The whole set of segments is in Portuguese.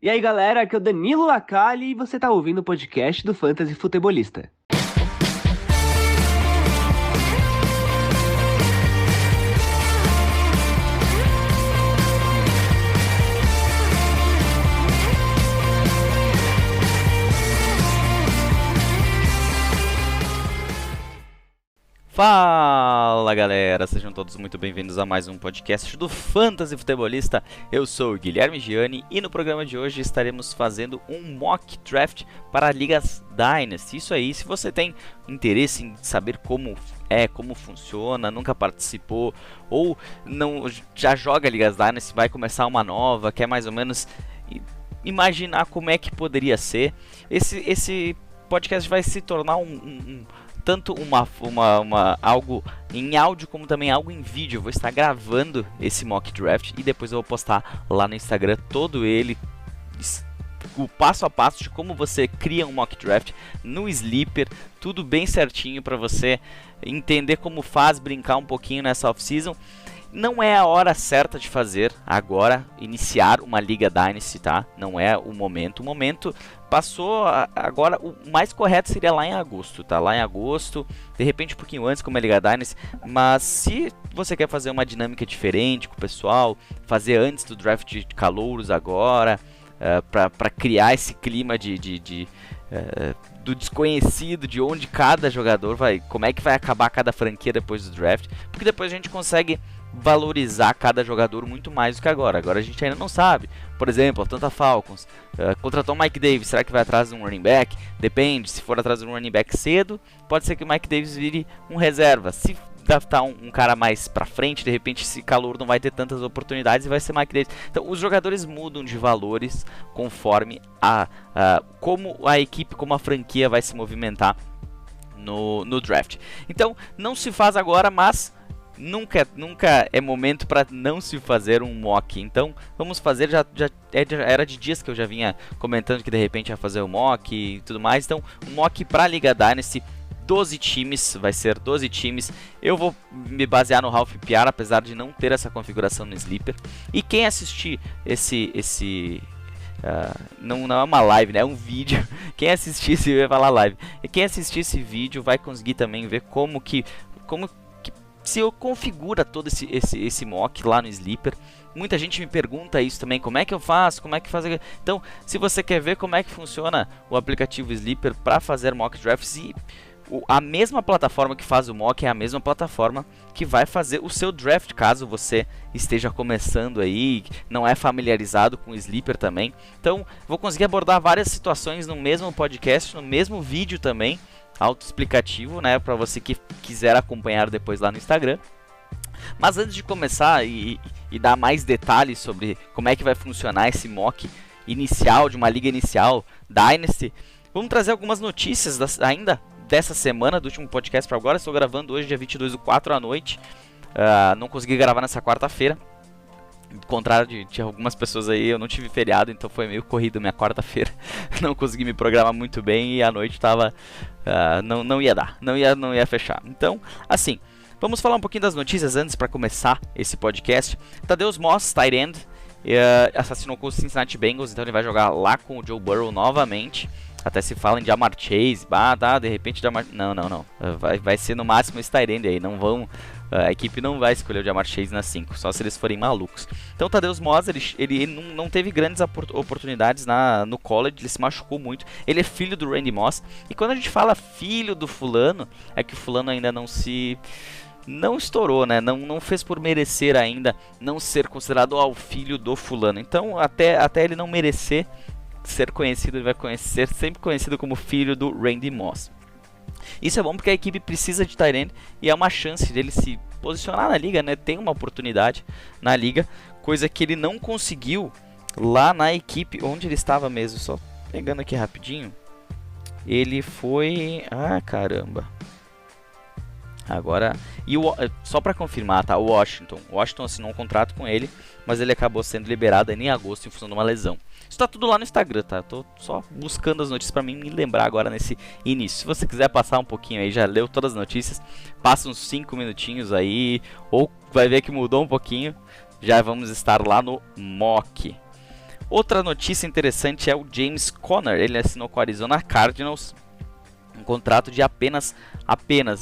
E aí galera, aqui é o Danilo Lacalle e você tá ouvindo o podcast do Fantasy Futebolista. Fala galera, sejam todos muito bem-vindos a mais um podcast do Fantasy Futebolista. Eu sou o Guilherme Gianni e no programa de hoje estaremos fazendo um mock draft para ligas Dynasty. Isso aí, se você tem interesse em saber como funciona, nunca participou ou não já joga ligas Dynasty, vai começar uma nova, quer mais ou menos imaginar como é que poderia ser, esse podcast vai se tornar tanto algo em áudio como também algo em vídeo. Eu vou estar gravando esse mock draft e depois eu vou postar lá no Instagram todo ele, o passo a passo de como você cria um mock draft no Sleeper, tudo bem certinho para você entender como faz, brincar um pouquinho nessa off-season. Não é a hora certa de fazer agora, iniciar uma Liga Dynasty, tá? Não é o momento. O momento passou, agora o mais correto seria lá em agosto, tá? Lá em agosto, de repente um pouquinho antes como é Liga Dynasty. Mas se você quer fazer uma dinâmica diferente com o pessoal, fazer antes do draft de calouros agora, para criar esse clima do desconhecido, de onde cada jogador vai, como é que vai acabar cada franquia depois do draft, porque depois a gente consegue valorizar cada jogador muito mais do que agora. Agora a gente ainda não sabe. Por exemplo, a Atlanta Falcons contratou o Mike Davis, será que vai atrás de um running back? Depende, se for atrás de um running back cedo, pode ser que o Mike Davis vire um reserva. Se draftar um cara mais pra frente, de repente esse calor não vai ter tantas oportunidades e vai ser Mike Davis. Então os jogadores mudam de valores conforme como a equipe, como a franquia vai se movimentar no draft. Então não se faz agora, mas nunca é momento para não se fazer um mock. Então vamos fazer, já era de dias que eu já vinha comentando que de repente ia fazer o mock e tudo mais. Então um mock para Liga Dynasty, 12 times, vai ser 12 times. Eu vou me basear no Ralph PPR, apesar de não ter essa configuração no Sleeper. E quem assistir não é uma live, né? É um vídeo. Quem assistir, se vai falar live, e quem assistir esse vídeo vai conseguir também ver como se eu configura todo esse mock lá no Sleeper. Muita gente me pergunta isso também, como é que eu faço, como é que faz. Então, se você quer ver como é que funciona o aplicativo Sleeper para fazer mock drafts, e a mesma plataforma que faz o mock é a mesma plataforma que vai fazer o seu draft, caso você esteja começando aí, não é familiarizado com o Sleeper também. Então, vou conseguir abordar várias situações no mesmo podcast, no mesmo vídeo também, autoexplicativo, né, para você que quiser acompanhar depois lá no Instagram. Mas antes de começar e dar mais detalhes sobre como é que vai funcionar esse mock inicial, de uma liga inicial Dynasty, vamos trazer algumas notícias ainda dessa semana, do último podcast para agora. Estou gravando hoje, dia 22/4 à noite. Não consegui gravar nessa quarta-feira. Ao contrário de algumas pessoas aí, eu não tive feriado, então foi meio corrido minha quarta-feira. Não consegui me programar muito bem e a noite tava... não ia dar, não ia fechar. Então, assim, vamos falar um pouquinho das notícias antes para começar esse podcast. Tadeusz Moss, tight end, assassinou com os Cincinnati Bengals, então ele vai jogar lá com o Joe Burrow novamente. Até se fala em Ja'Marr Chase, de repente Ja'Marr... Não. Vai ser no máximo esse tight end aí, a equipe não vai escolher o Ja'Marr Chase na 5, só se eles forem malucos. Então o Tadeusz Moss, ele não teve grandes oportunidades no college, ele se machucou muito. Ele é filho do Randy Moss, e quando a gente fala filho do fulano, é que o fulano ainda não estourou, né? Não fez por merecer ainda não ser considerado o filho do fulano. Então até ele não merecer ser conhecido, ele vai ser sempre conhecido como filho do Randy Moss. Isso é bom porque a equipe precisa de tight end e é uma chance dele se posicionar na liga, né? Tem uma oportunidade na liga, coisa que ele não conseguiu lá na equipe onde ele estava mesmo. Só pegando aqui rapidinho, ele foi... caramba. Agora, só para confirmar, tá? O Washington assinou um contrato com ele, mas ele acabou sendo liberado em agosto em função de uma lesão. Isso tá tudo lá no Instagram, tá? Tô só buscando as notícias para mim me lembrar agora nesse início. Se você quiser passar um pouquinho aí, já leu todas as notícias, passa uns 5 minutinhos aí, ou vai ver que mudou um pouquinho, já vamos estar lá no mock. Outra notícia interessante é o James Conner. Ele assinou com o Arizona Cardinals um contrato de apenas,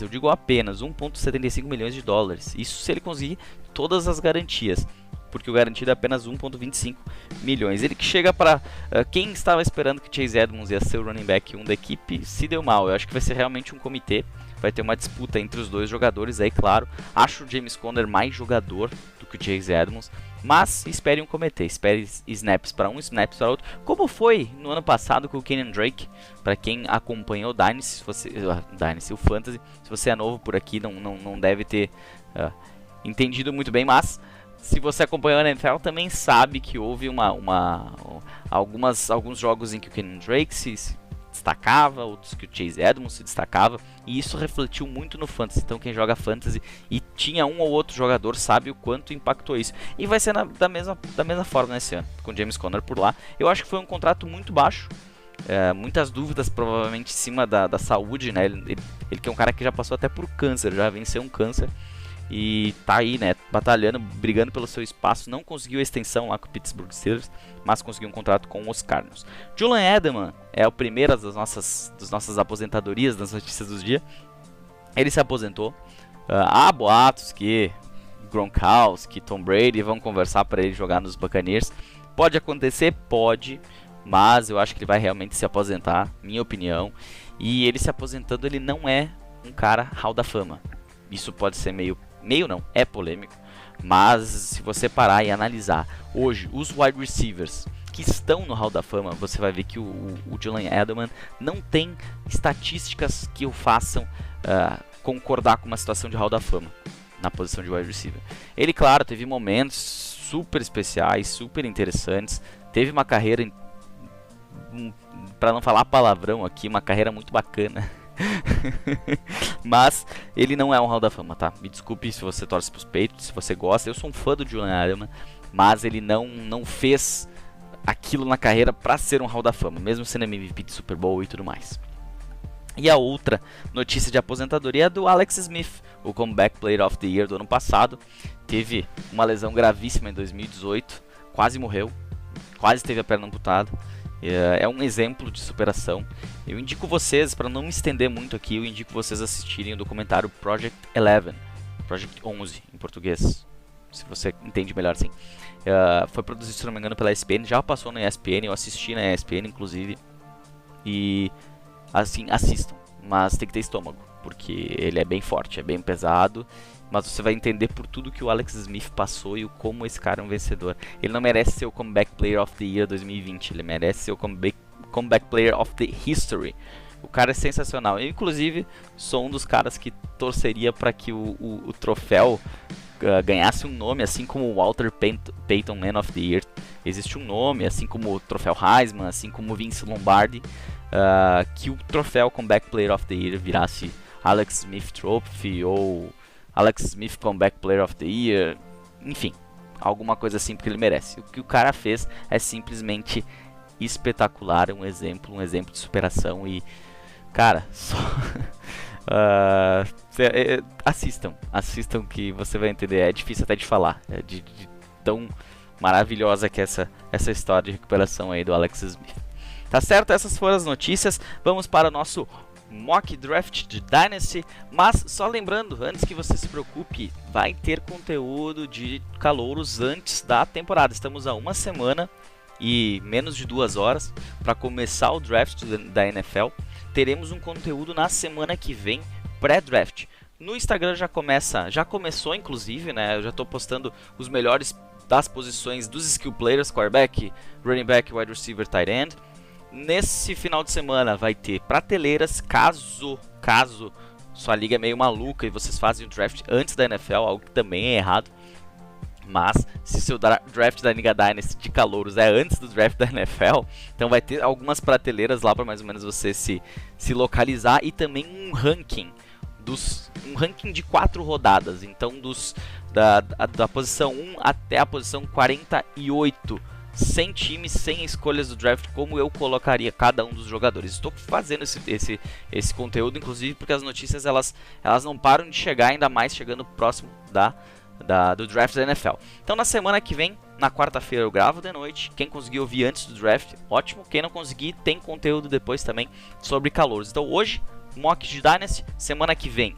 eu digo apenas, 1,75 milhões de dólares. Isso se ele conseguir todas as garantias, porque o garantido é apenas 1,25 milhões. Ele que chega para quem estava esperando que Chase Edmonds ia ser o running back 1 da equipe, se deu mal. Eu acho que vai ser realmente um comitê, vai ter uma disputa entre os dois jogadores aí, claro. Acho o James Conner mais jogador do que o Chase Edmonds, mas espere um comitê, espere snaps para um, snaps para outro, como foi no ano passado com o Kenyan Drake. Para quem acompanhou o Dynasty, o Fantasy, se você é novo por aqui, não deve ter entendido muito bem, mas se você acompanhou a NFL também sabe que houve alguns jogos em que o Kenyan Drake se destacava, outros que o Chase Edmonds se destacava, e isso refletiu muito no Fantasy. Então quem joga Fantasy e tinha um ou outro jogador sabe o quanto impactou isso. E vai ser da mesma forma nesse ano, com o James Conner por lá. Eu acho que foi um contrato muito baixo, muitas dúvidas provavelmente em cima da saúde, né? Ele que é um cara que já passou até por câncer, já venceu um câncer, e tá aí, né, batalhando, brigando pelo seu espaço. Não conseguiu a extensão lá com o Pittsburgh Steelers, mas conseguiu um contrato com os Cardinals. Julian Edelman é o primeiro das nossas aposentadorias, das notícias do dia. Ele se aposentou. Há boatos que Gronkowski, Tom Brady vão conversar para ele jogar nos Buccaneers. Pode acontecer? Pode, mas eu acho que ele vai realmente se aposentar, minha opinião. E ele se aposentando, ele não é um cara Hall da Fama. Isso pode ser é polêmico, mas se você parar e analisar hoje os wide receivers que estão no Hall da Fama, você vai ver que o Julian Edelman não tem estatísticas que o façam concordar com uma situação de Hall da Fama na posição de wide receiver. Ele, claro, teve momentos super especiais, super interessantes, teve uma carreira, para não falar palavrão aqui, uma carreira muito bacana. Mas ele não é um Hall da Fama, tá? Me desculpe se você torce pros peitos, se você gosta. Eu sou um fã do Julian Edelman, mas ele não fez aquilo na carreira pra ser um Hall da Fama, mesmo sendo MVP de Super Bowl e tudo mais. E a outra notícia de aposentadoria é do Alex Smith, o Comeback Player of the Year do ano passado. Teve uma lesão gravíssima em 2018, quase morreu, quase teve a perna amputada. É um exemplo de superação. Eu indico vocês, para não me estender muito aqui, eu indico vocês assistirem o documentário Project 11 em português, se você entende melhor assim. Foi produzido, se não me engano, pela ESPN, já passou na ESPN, eu assisti na ESPN inclusive. E assim, assistam, mas tem que ter estômago, porque ele é bem forte, é bem pesado. Mas você vai entender por tudo que o Alex Smith passou e como esse cara é um vencedor. Ele não merece ser o Comeback Player of the Year 2020, ele merece ser o Comeback Player of the History. O cara é sensacional. Eu, inclusive, sou um dos caras que torceria para que o troféu ganhasse um nome, assim como o Walter Payton Man of the Year. Existe um nome, assim como o troféu Heisman, assim como o Vince Lombardi, que o troféu Comeback Player of the Year virasse Alex Smith Trophy ou Alex Smith Comeback Player of the Year, enfim, alguma coisa assim, porque ele merece. O que o cara fez é simplesmente espetacular, um exemplo de superação. E, cara, só assistam que você vai entender. É difícil até de falar, de tão maravilhosa que é essa história de recuperação aí do Alex Smith. Tá certo? Essas foram as notícias. Vamos para o nosso Mock Draft de Dynasty, mas só lembrando, antes que você se preocupe, vai ter conteúdo de calouros antes da temporada. Estamos a uma semana e menos de 2 horas para começar o draft da NFL. Teremos um conteúdo na semana que vem, pré-draft. No Instagram já começou inclusive, né? Eu já estou postando os melhores das posições dos skill players, quarterback, running back, wide receiver, tight end. Nesse final de semana vai ter prateleiras, caso sua liga é meio maluca e vocês fazem o draft antes da NFL, algo que também é errado. Mas se seu draft da Liga Dynasty de calouros é antes do draft da NFL, então vai ter algumas prateleiras lá para mais ou menos você se localizar, e também um ranking de 4 rodadas, então da posição 1 até a posição 48. Sem times, sem escolhas do draft, como eu colocaria cada um dos jogadores. Estou fazendo esse conteúdo, inclusive, porque as notícias elas não param de chegar, ainda mais chegando próximo do draft da NFL. Então, na semana que vem, Na quarta-feira eu gravo de noite. Quem conseguir ouvir antes do draft, ótimo. Quem não conseguir, tem conteúdo depois também sobre calouros. Então hoje, mock de Dynasty. Semana que vem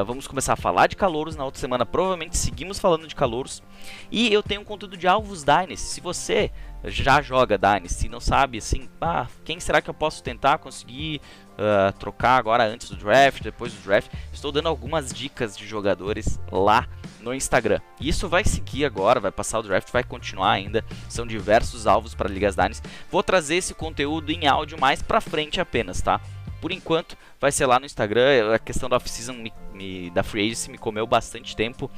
vamos começar a falar de calouros. Na outra semana provavelmente seguimos falando de calouros. E eu tenho um conteúdo de alvos Dynasty. Se você já joga Dynasty e não sabe assim, quem será que eu posso tentar conseguir trocar agora antes do draft, depois do draft, estou dando algumas dicas de jogadores lá no Instagram. Isso vai seguir agora, vai passar o draft, vai continuar ainda. São diversos alvos para ligas Dynasty. Vou trazer esse conteúdo em áudio mais pra frente apenas, tá? Por enquanto, vai ser lá no Instagram. A questão da off-season da Free Agency me comeu bastante tempo,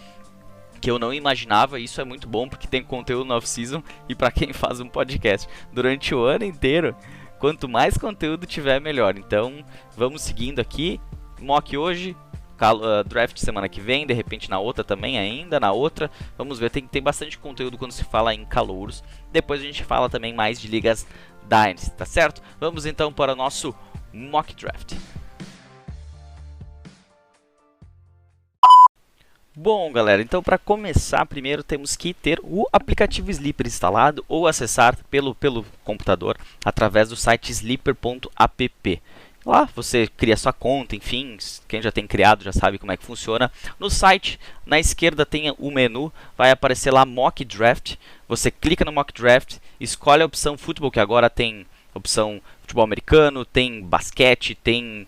que eu não imaginava. Isso é muito bom porque tem conteúdo na off-season e para quem faz um podcast durante o ano inteiro, quanto mais conteúdo tiver, melhor. Então, vamos seguindo aqui. Mock hoje, draft semana que vem, de repente na outra também ainda, na outra. Vamos ver, tem bastante conteúdo quando se fala em calouros. Depois a gente fala também mais de ligas Dynasty, tá certo? Vamos então para o nosso mock draft. Bom, galera, então para começar, primeiro temos que ter o aplicativo Sleeper instalado ou acessar pelo computador através do site sleeper.app. Lá você cria sua conta, enfim, quem já tem criado já sabe como é que funciona. No site, na esquerda tem o menu, vai aparecer lá Mock Draft. Você clica no Mock Draft, escolhe a opção Futebol, que agora tem opção futebol americano, tem basquete, tem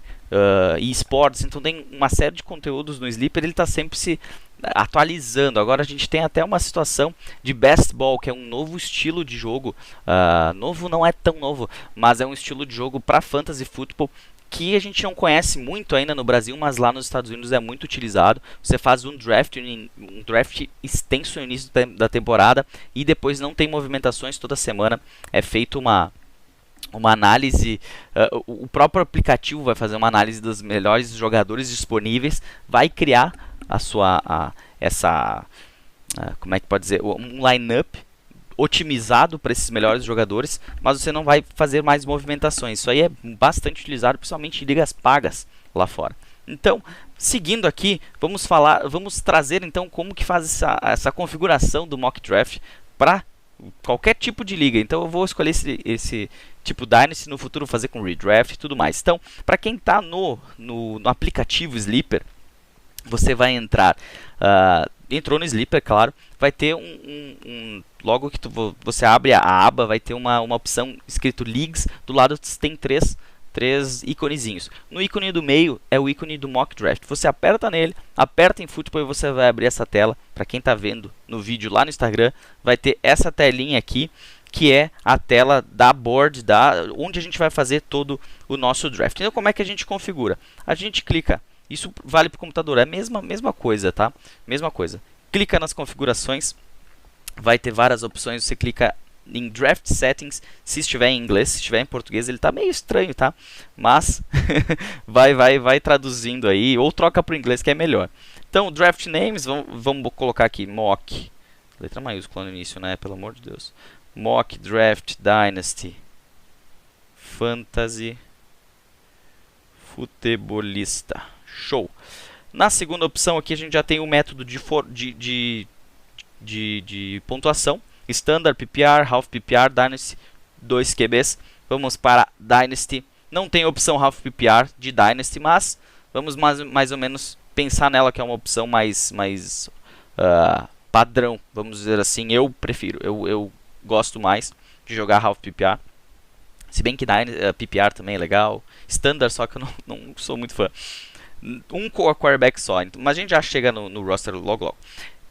esportes, então tem uma série de conteúdos no Sleeper, ele está sempre se atualizando. Agora a gente tem até uma situação de Best Ball, que é um novo estilo de jogo, novo não é tão novo, mas é um estilo de jogo para Fantasy Football que a gente não conhece muito ainda no Brasil, mas lá nos Estados Unidos é muito utilizado. Você faz um draft extenso no início da temporada e depois não tem movimentações toda semana, é feito uma análise, o próprio aplicativo vai fazer uma análise dos melhores jogadores disponíveis, vai criar como é que pode dizer, um line-up otimizado para esses melhores jogadores, mas você não vai fazer mais movimentações. Isso aí é bastante utilizado, principalmente em ligas pagas lá fora. Então, seguindo aqui, vamos trazer então como que faz essa configuração do mock draft para qualquer tipo de liga. Então eu vou escolher esse tipo Dynasty, no futuro fazer com redraft e tudo mais. Então, para quem está no aplicativo Sleeper, você vai entrar, entrou no Sleeper, claro, vai ter logo que você abre a aba, vai ter uma opção escrito Leagues, do lado tem três iconezinhos. No ícone do meio é o ícone do Mock Draft. Você aperta nele, aperta em Futebol e você vai abrir essa tela. Para quem está vendo no vídeo lá no Instagram, vai ter essa telinha aqui, que é a tela da board, onde a gente vai fazer todo o nosso draft. Então como é que a gente configura? A gente clica, isso vale para o computador, é a mesma coisa, tá? Mesma coisa. Clica nas configurações, vai ter várias opções, você clica em Draft Settings, se estiver em inglês, se estiver em português, ele está meio estranho, tá? Mas vai traduzindo aí, ou troca para o inglês que é melhor. Então, Draft Names, vamos colocar aqui, Mock, letra maiúscula no início, né? Pelo amor de Deus. Mock Draft Dynasty Fantasy Futebolista. Show! Na segunda opção aqui a gente já tem o método de pontuação. Standard, PPR, Half PPR, Dynasty, 2 QBs. Vamos para Dynasty. Não tem opção Half PPR de Dynasty, mas vamos mais ou menos pensar nela, que é uma opção mais padrão, vamos dizer assim. Eu prefiro, eu gosto mais de jogar Half PPR. Se bem que PPR também é legal. Standard, só que eu não sou muito fã. Um quarterback só, mas a gente já chega no roster logo.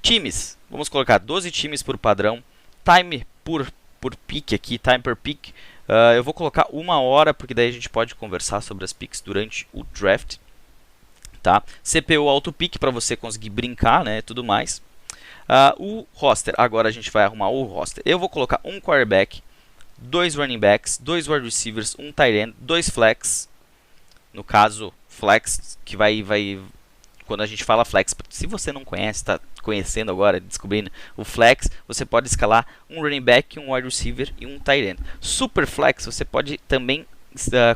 Times, vamos colocar 12 times por padrão. Time por pick aqui, time per pick. Eu vou colocar 1 hora, porque daí a gente pode conversar sobre as picks durante o draft. Tá? CPU auto pick para você conseguir brincar, né, tudo mais. O roster, agora a gente vai arrumar o roster. Eu vou colocar um quarterback, 2 running backs, 2 wide receivers, um tight end, 2 flex. No caso, flex, que vai quando a gente fala flex, se você não conhece, está conhecendo agora, descobrindo o flex, você pode escalar um running back, um wide receiver e um tight end. Super flex, você pode também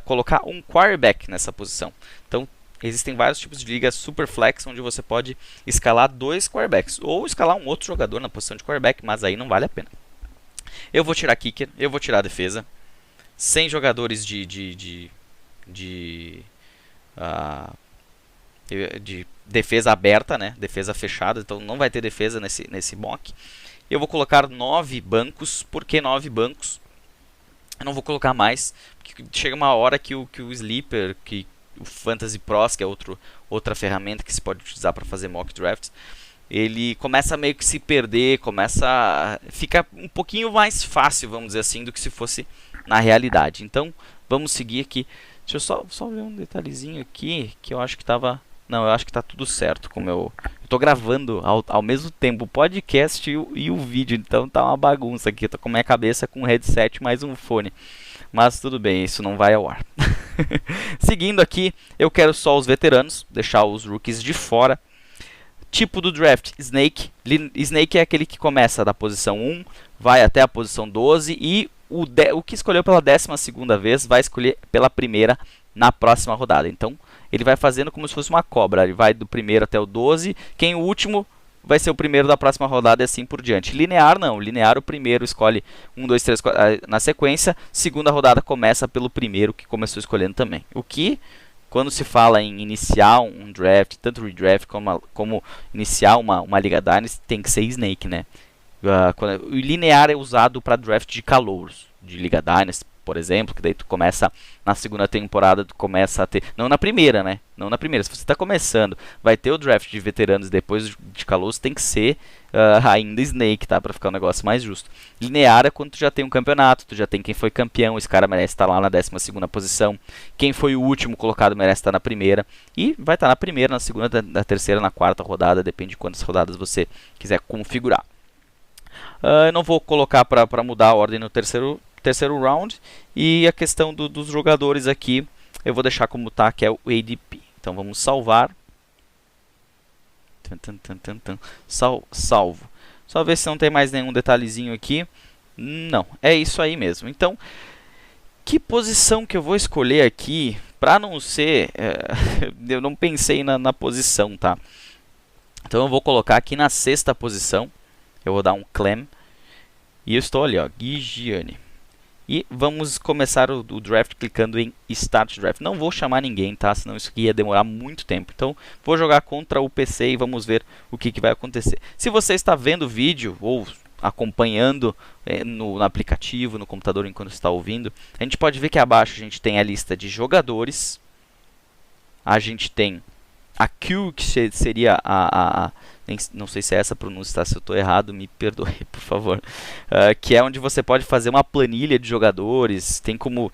colocar um quarterback nessa posição. Então, existem vários tipos de ligas super flex, onde você pode escalar 2 quarterbacks, ou escalar um outro jogador na posição de quarterback, mas aí não vale a pena. Eu vou tirar kicker, eu vou tirar defesa. Sem jogadores ah, de defesa aberta, né? Defesa fechada, então não vai ter defesa nesse mock. Eu vou colocar 9 bancos. Por que 9 bancos? Eu não vou colocar mais, porque chega uma hora que o Sleeper, que o Fantasy Pros, que é outra ferramenta que se pode utilizar para fazer mock drafts, ele começa a meio que se perder, fica um pouquinho mais fácil, vamos dizer assim, do que se fosse na realidade. Então, vamos seguir aqui. Deixa eu só ver um detalhezinho aqui, que eu acho que estava... Não, eu acho que está tudo certo. Como eu estou gravando ao mesmo tempo o podcast e o vídeo, então tá uma bagunça aqui. Eu tô com a minha cabeça com um headset mais um fone. Mas tudo bem, isso não vai ao ar. Seguindo aqui, eu quero só os veteranos, deixar os rookies de fora. Tipo do draft, Snake. Snake é aquele que começa da posição 1, vai até a posição 12 e o que escolheu pela 12ª vez vai escolher pela primeira na próxima rodada. Então, ele vai fazendo como se fosse uma cobra. Ele vai do primeiro até o 12, quem o último vai ser o primeiro da próxima rodada e assim por diante. Linear não, linear o primeiro escolhe 1, 2, 3, 4, na sequência, segunda rodada começa pelo primeiro que começou escolhendo também. O que... Quando se fala em iniciar um draft, tanto redraft como iniciar uma Liga Dynasty, tem que ser Snake, né? O linear é usado para draft de calouros, de Liga Dynasty, por exemplo, que daí tu começa na segunda temporada, tu começa a ter... Não na primeira, né? Não na primeira. Se você está começando, vai ter o draft de veteranos depois de calouros, tem que ser ainda Snake, tá? Para ficar um negócio mais justo. Linear é quando tu já tem um campeonato, tu já tem quem foi campeão, esse cara merece estar lá na 12ª posição. Quem foi o último colocado merece estar na primeira. E vai estar na primeira, na segunda, na terceira, na quarta rodada, depende de quantas rodadas você quiser configurar. Eu não vou colocar para mudar a ordem no terceiro round. E a questão dos jogadores aqui, eu vou deixar como tá, que é o ADP. Então vamos salvar. Salvo. Só ver se não tem mais nenhum detalhezinho aqui. Não, é isso aí mesmo. Então, que posição que eu vou escolher aqui? Para não ser... eu não pensei na posição, tá? Então eu vou colocar aqui na 6ª posição. Eu vou dar um Clem. E eu estou ali, ó, Gigiani. E vamos começar o draft clicando em Start Draft. Não vou chamar ninguém, tá? Senão isso aqui ia demorar muito tempo. Então, vou jogar contra o PC e vamos ver o que vai acontecer. Se você está vendo o vídeo ou acompanhando no aplicativo, no computador enquanto está ouvindo, a gente pode ver que abaixo a gente tem a lista de jogadores. A gente tem a queue, que seria não sei se é essa a pronúncia, tá? Se eu estou errado, me perdoe, por favor. Que é onde você pode fazer uma planilha de jogadores. Tem como...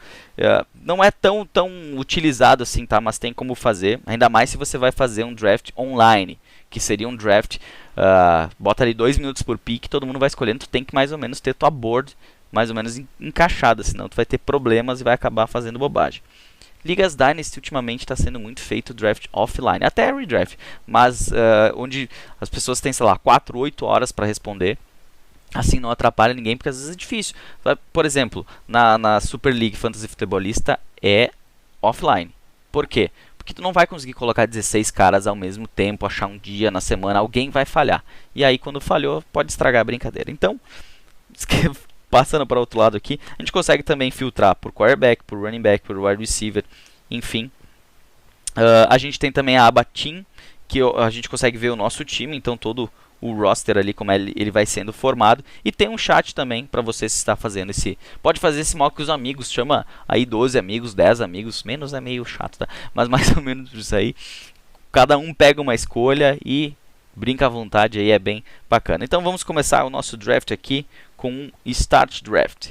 não é tão utilizado assim, tá? Mas tem como fazer. Ainda mais se você vai fazer um draft online. Que seria um draft... bota ali 2 minutos por pick, todo mundo vai escolhendo. Tu tem que mais ou menos ter tua board mais ou menos encaixada. Senão tu vai ter problemas e vai acabar fazendo bobagem. Ligas Dynasty ultimamente está sendo muito feito draft offline, até redraft, mas onde as pessoas têm, sei lá, 4, 8 horas para responder. Assim não atrapalha ninguém, porque às vezes é difícil. Por exemplo, na Super League Fantasy Futebolista é offline. Por quê? Porque tu não vai conseguir colocar 16 caras ao mesmo tempo, achar um dia na semana, alguém vai falhar. E aí quando falhou, pode estragar a brincadeira. Então, passando para o outro lado aqui, a gente consegue também filtrar por quarterback, por running back, por wide receiver, enfim. A gente tem também a aba Team, que a gente consegue ver o nosso time, então todo o roster ali, como ele vai sendo formado. E tem um chat também para você estar fazendo pode fazer esse mock com os amigos, chama aí 12 amigos, 10 amigos, menos é meio chato, tá? Mas mais ou menos isso aí. Cada um pega uma escolha e brinca à vontade, aí é bem bacana. Então vamos começar o nosso draft aqui com um Start Draft.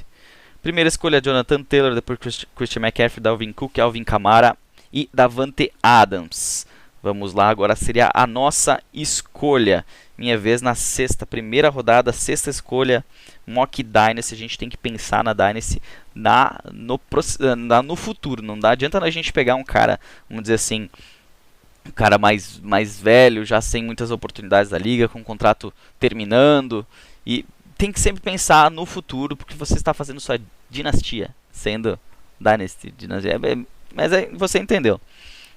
Primeira escolha, Jonathan Taylor, depois Christian McCaffrey, Dalvin Cook, Alvin Kamara e Davante Adams. Vamos lá, agora seria a nossa escolha. Minha vez na primeira rodada, 6ª escolha, Mock Dynasty. A gente tem que pensar na Dynasty no futuro. Não adianta a gente pegar um cara, vamos dizer assim, um cara mais velho, já sem muitas oportunidades da liga, com o contrato terminando. E tem que sempre pensar no futuro, porque você está fazendo sua dinastia, sendo Dynasty, dinastia. Mas você entendeu.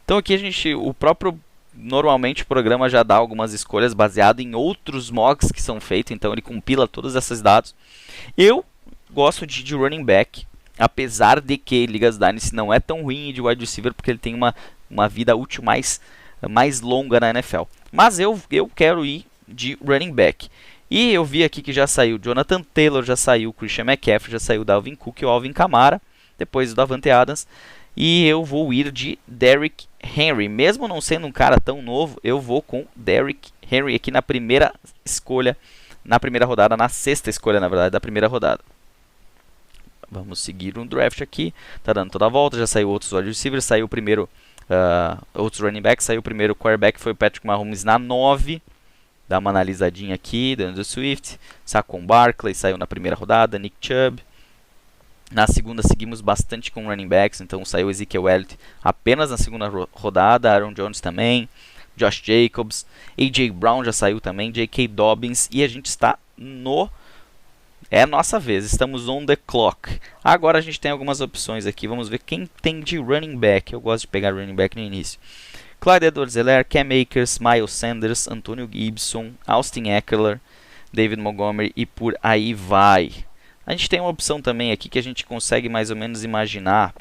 Então aqui normalmente o programa já dá algumas escolhas baseado em outros mocks que são feitos, então ele compila todos esses dados. Eu gosto de running back, apesar de que Ligas Dynasty não é tão ruim de wide receiver, porque ele tem uma vida útil mais longa na NFL. Mas eu quero ir de running back. E eu vi aqui que já saiu Jonathan Taylor, já saiu Christian McCaffrey, já saiu Dalvin Cook e o Alvin Kamara, depois do Davante Adams. E eu vou ir de Derrick Henry. Mesmo não sendo um cara tão novo, eu vou com Derrick Henry aqui na primeira escolha, na primeira rodada, na sexta escolha, na verdade, da primeira rodada. Vamos seguir um draft aqui. Tá dando toda a volta, já saiu outros wide receivers, saiu o primeiro, outros running backs, saiu o primeiro quarterback, foi o Patrick Mahomes na 9. Dá uma analisadinha aqui, DeAndre Swift, Saquon Barkley, saiu na primeira rodada, Nick Chubb. Na segunda seguimos bastante com running backs, então saiu Ezekiel Elliott apenas na segunda rodada, Aaron Jones também, Josh Jacobs, A.J. Brown já saiu também, J.K. Dobbins, e a gente está é a nossa vez, estamos on the clock. Agora a gente tem algumas opções aqui, vamos ver quem tem de running back. Eu gosto de pegar running back no início. Clyde Edwards-Helaire, Cam Akers, Miles Sanders, Antonio Gibson, Austin Ekeler, David Montgomery e por aí vai. A gente tem uma opção também aqui que a gente consegue mais ou menos imaginar.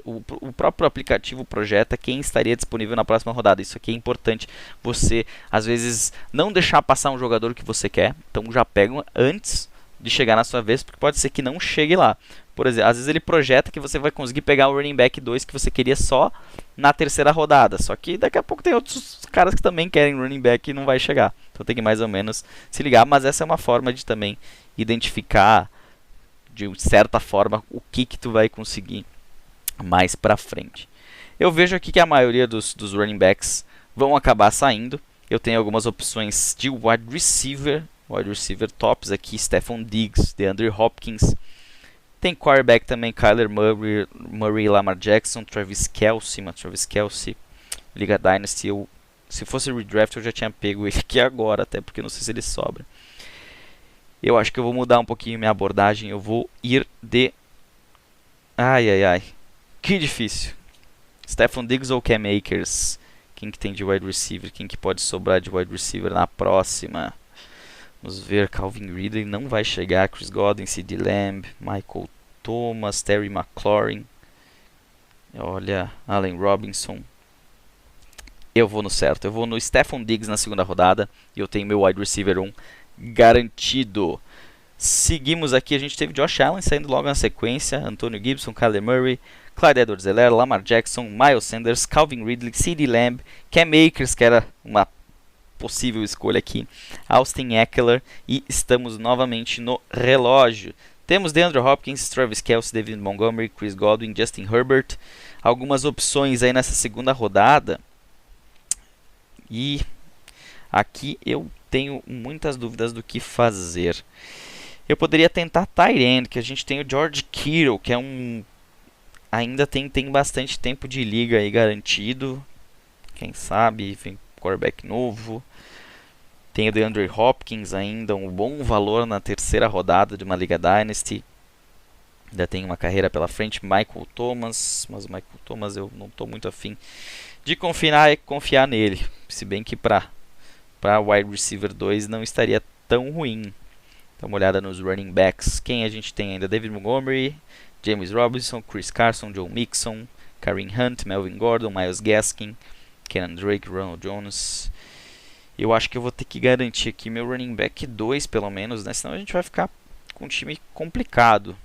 O próprio aplicativo projeta quem estaria disponível na próxima rodada. Isso aqui é importante. Você, às vezes, não deixar passar um jogador que você quer. Então já pega antes de chegar na sua vez, porque pode ser que não chegue lá. Por exemplo, às vezes ele projeta que você vai conseguir pegar o running back 2 que você queria só na terceira rodada. Só que daqui a pouco tem outros caras que também querem running back e não vai chegar. Então tem que mais ou menos se ligar. Mas essa é uma forma de também identificar, de certa forma, o que tu vai conseguir mais pra frente. Eu vejo aqui que a maioria dos running backs vão acabar saindo. Eu tenho algumas opções de wide receiver tops aqui, Stephon Diggs, DeAndre Hopkins. Tem quarterback também, Kyler Murray, Lamar Jackson, Travis Kelce, Liga Dynasty. Se fosse redraft eu já tinha pego ele aqui agora, até porque não sei se ele sobra. Eu acho que eu vou mudar um pouquinho minha abordagem, eu vou ir de... Ai, que difícil. Stephon Diggs ou Cam Akers? Quem que tem de wide receiver? Quem que pode sobrar de wide receiver na próxima? Vamos ver, Calvin Ridley não vai chegar, Chris Godwin, CeeDee Lamb, Michael Thomas, Terry McLaurin, olha, Allen Robinson. Eu vou no certo, eu vou no Stephon Diggs na segunda rodada e eu tenho meu wide receiver 1 garantido. Seguimos aqui, a gente teve Josh Allen saindo logo na sequência, Antonio Gibson, Kyler Murray, Clyde Edwards-Helaire, Lamar Jackson, Miles Sanders, Calvin Ridley, CeeDee Lamb, Cam Akers, que era uma possível escolha aqui, Austin Ekeler, e estamos novamente no relógio. Temos DeAndre Hopkins, Travis Kelce, David Montgomery, Chris Godwin, Justin Herbert, algumas opções aí nessa segunda rodada, e aqui eu tenho muitas dúvidas do que fazer. Eu poderia tentar tight end, que a gente tem o George Kittle, que é ainda tem bastante tempo de liga aí garantido, quem sabe vem quarterback novo. Tem o DeAndre Hopkins ainda, um bom valor na terceira rodada de uma Liga Dynasty. Ainda tem uma carreira pela frente. Michael Thomas, mas o Michael Thomas eu não estou muito afim de confiar nele. Se bem que para wide receiver 2 não estaria tão ruim. Dá uma olhada nos running backs. Quem a gente tem ainda? David Montgomery, James Robinson, Chris Carson, Joe Mixon, Kareem Hunt, Melvin Gordon, Myles Gaskin, Kenan Drake, Ronald Jones. Eu acho que eu vou ter que garantir aqui meu running back 2 pelo menos, né? Senão a gente vai ficar com um time complicado.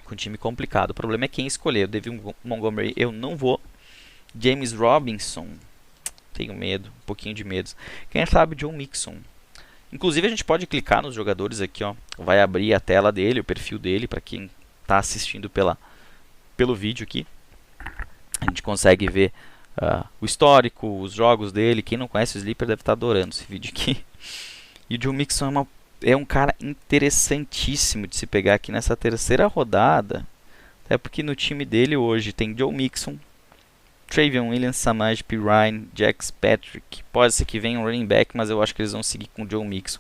O problema é quem escolher. O David Montgomery eu não vou. James Robinson, tenho medo, um pouquinho de medo. Quem sabe Joe Mixon. Inclusive a gente pode clicar nos jogadores aqui, ó. Vai abrir a tela dele, o perfil dele, para quem está assistindo pelo vídeo aqui. A gente consegue ver o histórico, os jogos dele. Quem não conhece o Sleeper deve estar adorando esse vídeo aqui. E o Joe Mixon é um cara interessantíssimo de se pegar aqui nessa terceira rodada. Até porque no time dele hoje tem Joe Mixon, Travion Williams, Samaje Perine, Jax Patrick. Pode ser que venha um running back, mas eu acho que eles vão seguir com o Joe Mixon.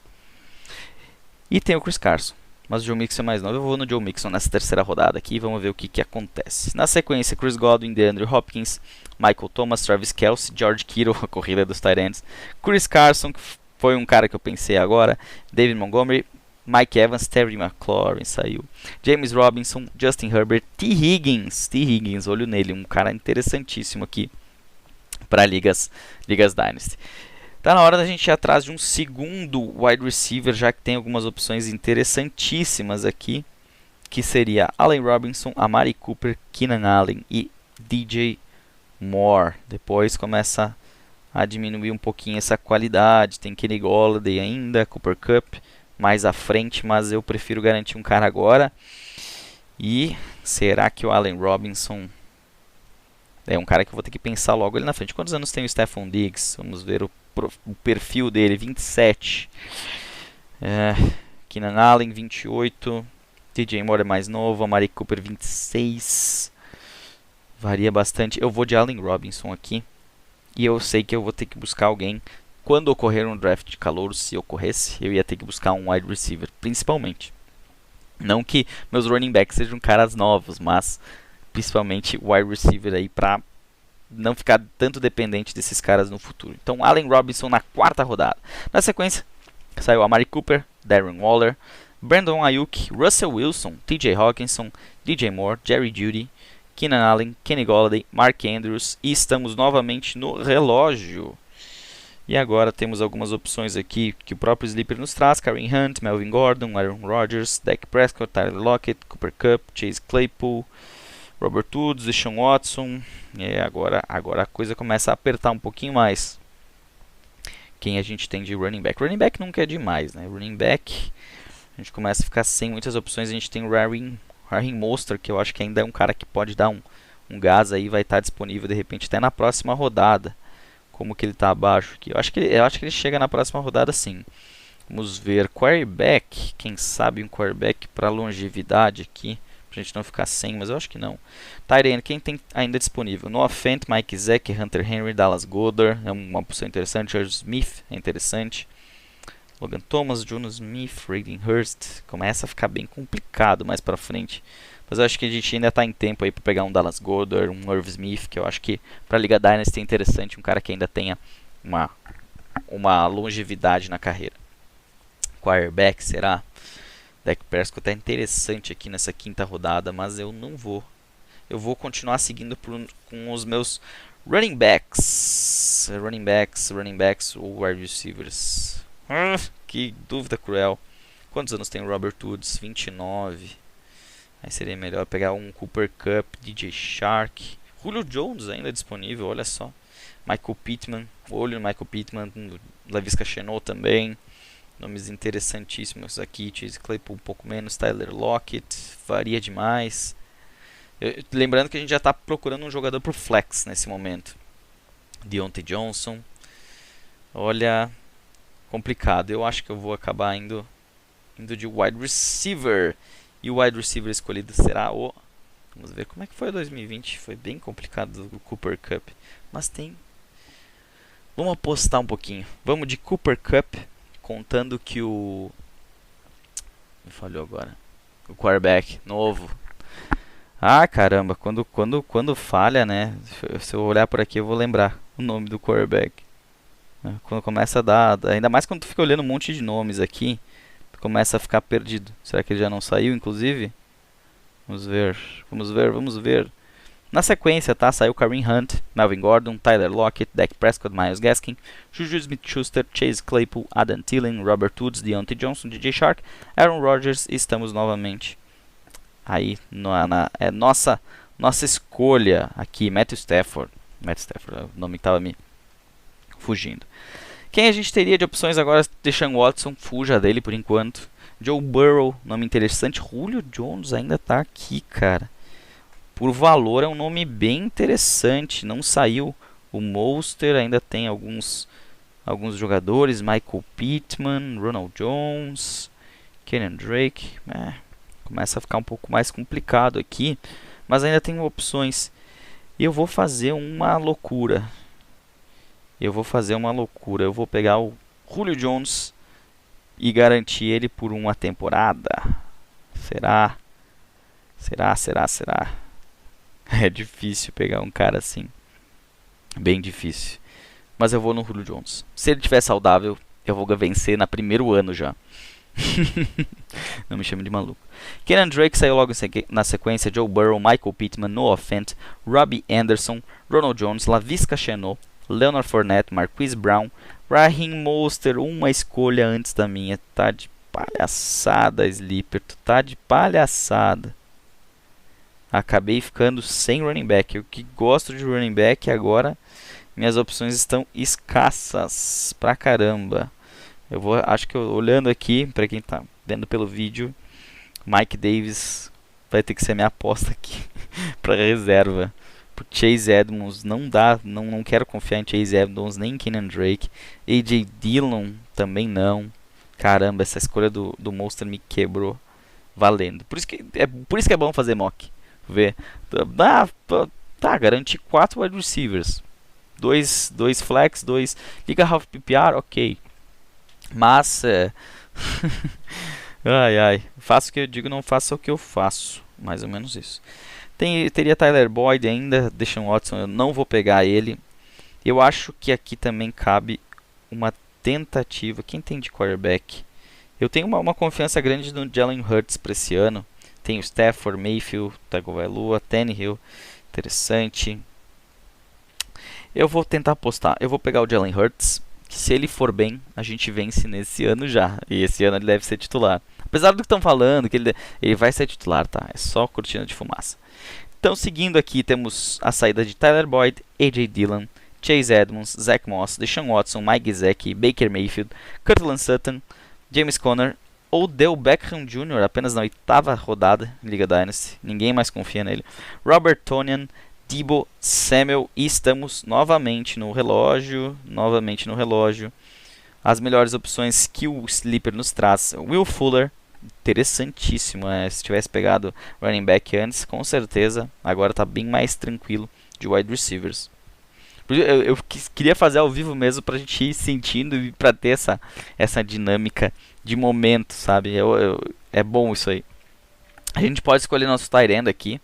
E tem o Chris Carson, mas o Joe Mixon é mais novo. Eu vou no Joe Mixon nessa terceira rodada aqui e vamos ver o que acontece. Na sequência, Chris Godwin, DeAndre Hopkins, Michael Thomas, Travis Kelce, George Kittle, a corrida dos tight ends, Chris Carson, que foi um cara que eu pensei agora, David Montgomery, Mike Evans, Terry McLaurin saiu. James Robinson, Justin Herbert, T. Higgins, olho nele, um cara interessantíssimo aqui para ligas Dynasty. Tá na hora da gente ir atrás de um segundo wide receiver, já que tem algumas opções interessantíssimas aqui, que seria Allen Robinson, Amari Cooper, Keenan Allen e DJ Moore. Depois começa a diminuir um pouquinho essa qualidade. Tem Kenny Golladay ainda, Cooper Kupp mais à frente, mas eu prefiro garantir um cara agora. E será que o Allen Robinson é um cara que eu vou ter que pensar logo ali na frente? Quantos anos tem o Stephon Diggs? Vamos ver o perfil dele, 27. Keenan Allen, 28. DJ Moore é mais novo, Amari Cooper, 26. Varia bastante. Eu vou de Allen Robinson aqui. E eu sei que eu vou ter que buscar alguém. Quando ocorrer um draft de calouro, se ocorresse, eu ia ter que buscar um wide receiver, principalmente. Não que meus running backs sejam caras novos, mas principalmente wide receiver aí para não ficar tanto dependente desses caras no futuro. Então, Allen Robinson na 4ª rodada. Na sequência, saiu Amari Cooper, Darren Waller, Brandon Ayuk, Russell Wilson, TJ Hawkinson, DJ Moore, Jerry Jeudy, Keenan Allen, Kenny Golladay, Mark Andrews. E estamos novamente no relógio. E agora temos algumas opções aqui que o próprio Sleeper nos traz. Kareem Hunt, Melvin Gordon, Aaron Rodgers, Dak Prescott, Tyler Lockett, Cooper Kupp, Chase Claypool, Robert Woods, Deshaun Watson. E agora a coisa começa a apertar um pouquinho mais. Quem a gente tem de running back? Running back nunca é demais, né? Running back, a gente começa a ficar sem muitas opções. A gente tem o Raheem Mostert, que eu acho que ainda é um cara que pode dar um gás aí, vai estar disponível de repente até na próxima rodada. Como que ele está abaixo aqui? Eu acho que ele chega na próxima rodada sim. Vamos ver. Quarterback. Quem sabe um quarterback para longevidade aqui. Pra gente não ficar sem, mas eu acho que não. Tight end. Quem tem ainda disponível? Noah Fant, Mike Zack, Hunter Henry, Dallas Goedert. É uma opção interessante. George Smith é interessante. Logan Thomas, Jonas Smith, Raiden Hurst. Começa a ficar bem complicado mais para frente. Mas eu acho que a gente ainda está em tempo aí para pegar um Dallas Goedert, um Irv Smith, que eu acho que para a Liga Dynasty é interessante, um cara que ainda tenha uma longevidade na carreira. Quarterback, será? Dak Prescott é interessante aqui nessa 5ª rodada, mas eu não vou. Eu vou continuar seguindo com os meus running backs ou wide receivers. Que dúvida cruel. Quantos anos tem o Robert Woods? 29. Aí seria melhor pegar um Cooper Kupp, DJ Shark, Julio Jones ainda disponível, olha só. Michael Pittman, olho no Michael Pittman, Laviska Shenault também. Nomes interessantíssimos aqui. Chase Claypool um pouco menos, Tyler Lockett, varia demais. Lembrando que a gente já está procurando um jogador pro flex nesse momento. Deontay Johnson. Olha, complicado. Eu acho que eu vou acabar indo de wide receiver. E o wide receiver escolhido será o... Vamos ver como é que foi 2020. Foi bem complicado o Cooper Kupp. Mas tem... Vamos apostar um pouquinho. Vamos de Cooper Kupp. Contando que o... Me falhou agora. O quarterback novo. Ah, caramba. Quando falha, né? Se eu olhar por aqui eu vou lembrar o nome do quarterback. Quando começa a dar... Ainda mais quando tu fica olhando um monte de nomes aqui. Começa a ficar perdido. Será que ele já não saiu, inclusive? Vamos ver. Na sequência, tá? Saiu Kareem Hunt, Melvin Gordon, Tyler Lockett, Dak Prescott, Myles Gaskin, Juju Smith-Schuster, Chase Claypool, Adam Thielen, Robert Woods, Deontay Johnson, DJ Shark, Aaron Rodgers. E estamos novamente aí nossa escolha aqui, Matthew Stafford, é o nome que estava me fugindo. Quem a gente teria de opções agora? Deshaun Watson, fuja dele por enquanto. Joe Burrow, nome interessante. Julio Jones ainda tá aqui, cara. Por valor é um nome bem interessante. Não saiu o Mostert, ainda tem alguns jogadores. Michael Pittman, Ronald Jones, Kenyan Drake. Começa a ficar um pouco mais complicado aqui, mas ainda tem opções. E eu vou fazer uma loucura. Eu vou pegar o Julio Jones e garantir ele por uma temporada. Será? É difícil pegar um cara assim. Bem difícil. Mas eu vou no Julio Jones. Se ele estiver saudável, eu vou vencer no primeiro ano já. Não me chame de maluco. Kenyan Drake saiu logo na sequência. Joe Burrow, Michael Pittman, Noah Fant, Robbie Anderson, Ronald Jones, Laviska Shenault, Leonard Fournette, Marquise Brown, Raheem Mostert, uma escolha antes da minha. Tá de palhaçada, Sleeper. Tu tá de palhaçada. Acabei ficando sem running back. Eu que gosto de running back, agora minhas opções estão escassas pra caramba. Acho que olhando aqui, pra quem tá vendo pelo vídeo, Mike Davis vai ter que ser minha aposta aqui pra reserva. Por Chase Edmonds não dá, não quero confiar em Chase Edmonds nem em Kenyan Drake. AJ Dillon também não. Caramba, essa escolha do Monster me quebrou valendo. Por isso que é bom fazer mock. Ver. Garanti 4 wide receivers. 2 flex, 2 liga half PPR, ok. Mas faço o que eu digo, não faço o que eu faço. Mais ou menos isso. Teria Tyler Boyd ainda, Deshaun Watson, eu não vou pegar ele. Eu acho que aqui também cabe uma tentativa. Quem tem de quarterback? Eu tenho uma confiança grande no Jalen Hurts para esse ano. Tem o Stafford, Mayfield, Tagovailoa, Tannehill, interessante. Eu vou tentar apostar. Eu vou pegar o Jalen Hurts. Se ele for bem, a gente vence nesse ano já. E esse ano ele deve ser titular. Apesar do que estão falando, que ele vai ser titular, tá? É só cortina de fumaça. Então, seguindo aqui, temos a saída de Tyler Boyd, AJ Dillon, Chase Edmonds, Zach Moss, Deshaun Watson, Mike Gesicki, Baker Mayfield, Courtland Sutton, James Conner, Odell Beckham Jr. apenas na 8ª rodada em Liga Dynasty. Ninguém mais confia nele. Robert Tonyan, Deebo Samuel, e estamos novamente no relógio. As melhores opções que o Sleeper nos traz. Will Fuller, interessantíssimo. Se tivesse pegado running back antes, com certeza. Agora está bem mais tranquilo de wide receivers. Eu queria fazer ao vivo mesmo pra gente ir sentindo e pra ter essa dinâmica de momento, sabe? É bom isso aí. A gente pode escolher nosso tight end aqui,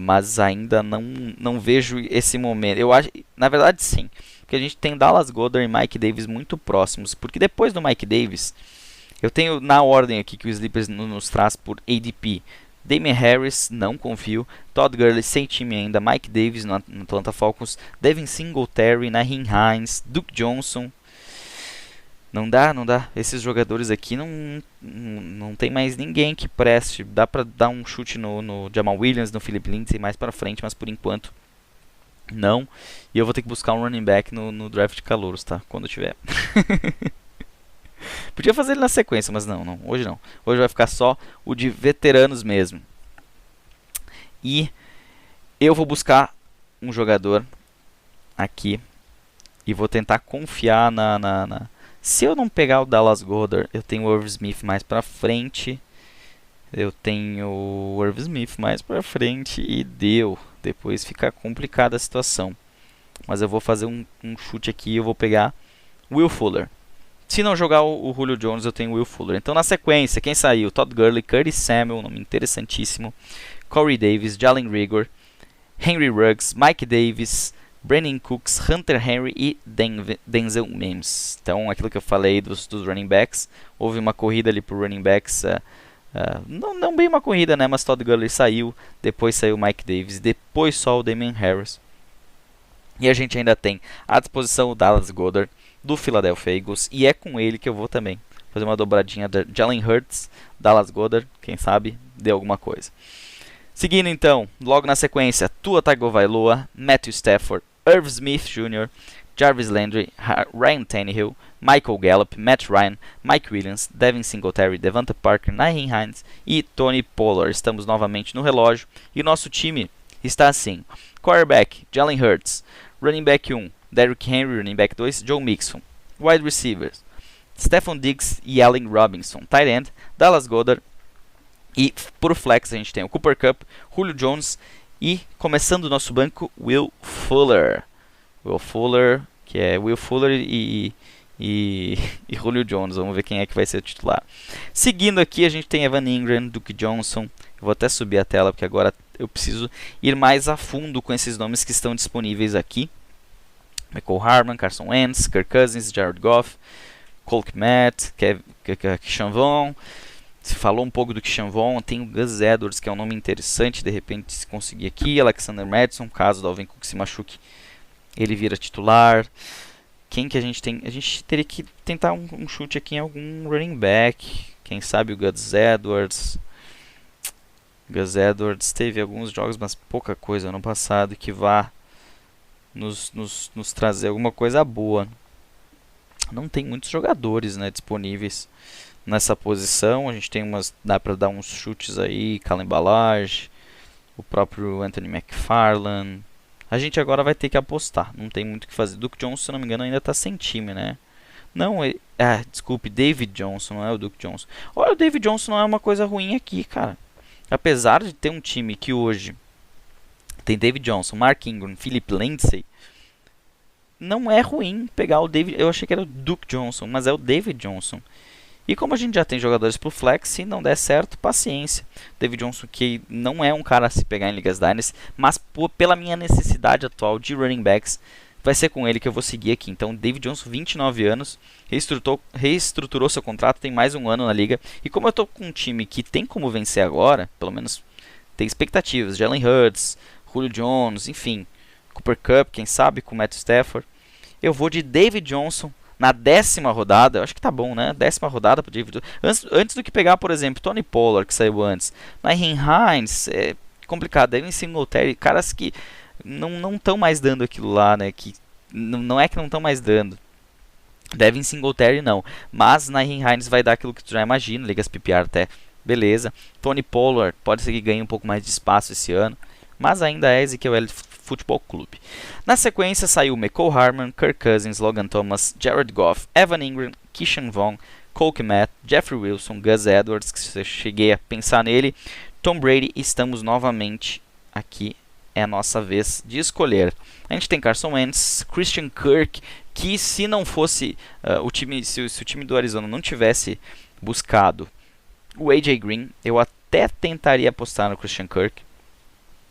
mas ainda não vejo esse momento. Eu acho, na verdade, sim, porque a gente tem Dallas Goedert e Mike Davis muito próximos. Porque depois do Mike Davis, eu tenho na ordem aqui que o Sleepers nos traz por ADP. Damian Harris, não confio. Todd Gurley, sem time ainda. Mike Davis no Atlanta Falcons. Devin Singletary, Nyheim Hines, Duke Johnson. Não dá. Esses jogadores aqui não tem mais ninguém que preste. Dá pra dar um chute no Jamal Williams, no Philip Lindsay mais pra frente, mas por enquanto não. E eu vou ter que buscar um running back no draft de calouros, tá? Quando tiver. Podia fazer ele na sequência, mas não. Hoje não. Hoje vai ficar só o de veteranos mesmo. E eu vou buscar um jogador aqui e vou tentar confiar Se eu não pegar o Dallas Goedert, eu tenho o Irv Smith mais pra frente. E deu. Depois fica complicada a situação. Mas eu vou fazer um chute aqui e eu vou pegar Will Fuller. Se não jogar o Julio Jones, eu tenho o Will Fuller. Então, na sequência, quem saiu? Todd Gurley, Curtis Samuel, nome interessantíssimo. Corey Davis, Jalen Reagor, Henry Ruggs, Mike Davis, Brandon Cooks, Hunter Henry e Denzel Mims. Então, aquilo que eu falei dos running backs. Houve uma corrida ali por running backs. Não bem uma corrida, né? Mas Todd Gurley saiu. Depois saiu Mike Davis. Depois só o Damian Harris. E a gente ainda tem à disposição o Dallas Goedert do Philadelphia Eagles, e é com ele que eu vou também fazer uma dobradinha de Jalen Hurts, Dallas Goedert, quem sabe dê alguma coisa. Seguindo então, logo na sequência, Tua Tagovailoa, Matthew Stafford, Irv Smith Jr., Jarvis Landry, Ryan Tannehill, Michael Gallup, Matt Ryan, Mike Williams, Devin Singletary, Devonta Parker, Nyheim Hines e Tony Pollard. Estamos novamente no relógio e o nosso time está assim: quarterback, Jalen Hurts, running back 1, Derrick Henry, running back 2, Joe Mixon. Wide receivers, Stephon Diggs e Allen Robinson. Tight end, Dallas Goedert. E por flex a gente tem o Cooper Kupp, Julio Jones e, começando o nosso banco, Will Fuller. Que é Will Fuller e Julio Jones. Vamos ver quem é que vai ser o titular. Seguindo aqui a gente tem Evan Ingram, Duke Johnson. Eu vou até subir a tela porque agora eu preciso ir mais a fundo com esses nomes que estão disponíveis aqui. Michael Harman, Carson Wentz, Kirk Cousins, Jared Goff, Cole Kmet, Keyshawn Vaughn. Se falou um pouco do Keyshawn Vaughn, tem o Gus Edwards, que é um nome interessante, de repente se conseguir aqui. Alexander Mattison, caso o Dalvin Cook se machuque, ele vira titular. Quem que a gente tem? A gente teria que tentar um chute aqui em algum running back. Quem sabe o Gus Edwards. Gus Edwards teve alguns jogos, mas pouca coisa ano passado que vá nos trazer alguma coisa boa. Não tem muitos jogadores, né, disponíveis nessa posição. A gente tem dá para dar uns chutes aí, Kalen Ballage, o próprio Anthony McFarland. A gente agora vai ter que apostar, não tem muito o que fazer. Duke Johnson, se não me engano, ainda está sem time, né? Não, desculpe, David Johnson, não é o Duke Johnson. Olha, o David Johnson não é uma coisa ruim aqui, cara. Apesar de ter um time que hoje tem David Johnson, Mark Ingram, Philip Lindsay, não é ruim pegar o David. Eu achei que era o Duke Johnson, mas é o David Johnson. E como a gente já tem jogadores pro flex, se não der certo, paciência. David Johnson, que não é um cara a se pegar em ligas dynasty, mas pela minha necessidade atual de running backs, vai ser com ele que eu vou seguir aqui. Então, David Johnson, 29 anos, reestruturou seu contrato, tem mais um ano na liga. E como eu estou com um time que tem como vencer agora, pelo menos tem expectativas, Jalen Hurts, Julio Jones, enfim, Cooper Kupp, quem sabe, com Matt Stafford, eu vou de David Johnson na 10ª rodada. Eu acho que tá bom, né? 10ª rodada para David Johnson. Antes do que pegar, por exemplo, Tony Pollard, que saiu antes. Naheem Hines, é complicado. Devin Singletary, caras que não estão mais dando aquilo lá, né? Que não é que não estão mais dando. Devin Singletary não. Mas Naheem Hines vai dar aquilo que tu já imagina. Ligas PPR até. Beleza. Tony Pollard pode ser que ganhe um pouco mais de espaço esse ano. Mas ainda é Ezekiel Elliott Futebol Clube. Na sequência saiu Mecole Hardman, Kirk Cousins, Logan Thomas, Jared Goff, Evan Ingram, Keyshawn Vaughn, Cole Kmet, Jeffrey Wilson, Gus Edwards, que eu cheguei a pensar nele, Tom Brady. Estamos novamente aqui, é a nossa vez de escolher. A gente tem Carson Wentz, Christian Kirk, que se não fosse se o time do Arizona não tivesse buscado o AJ Green, eu até tentaria apostar no Christian Kirk.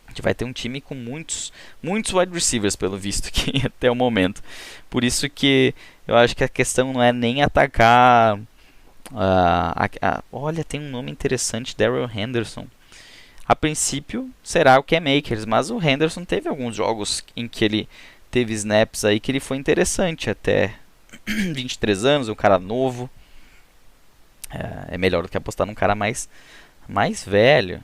A gente vai ter um time com muitos wide receivers, pelo visto, aqui até o momento. Por isso que eu acho que a questão não é nem atacar... olha, tem um nome interessante, Darrell Henderson. A princípio será o Cam Akers, mas o Henderson teve alguns jogos em que ele teve snaps aí que ele foi interessante até. 23 anos, um cara novo. É melhor do que apostar num cara mais velho.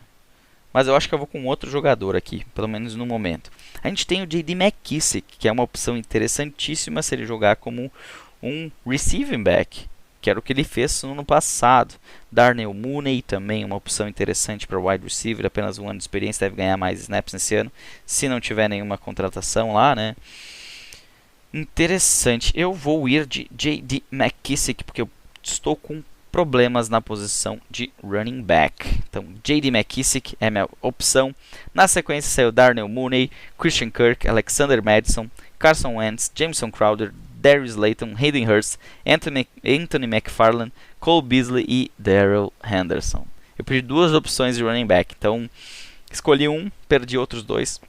Mas eu acho que eu vou com outro jogador aqui, pelo menos no momento. A gente tem o J.D. McKissic, que é uma opção interessantíssima se ele jogar como um receiving back, que era o que ele fez no ano passado. Darnell Mooney também uma opção interessante para wide receiver, apenas um ano de experiência, deve ganhar mais snaps nesse ano, se não tiver nenhuma contratação lá, né? Interessante. Eu vou ir de J.D. McKissic, porque eu estou com problemas na posição de running back. Então, J.D. McKissic é minha opção. Na sequência saiu Darnell Mooney, Christian Kirk, Alexander Mattison, Carson Wentz, Jameson Crowder, Darius Slayton, Hayden Hurst, Anthony McFarland, Cole Beasley e Darrell Henderson. Eu perdi duas opções de running back, então escolhi um, perdi outros dois.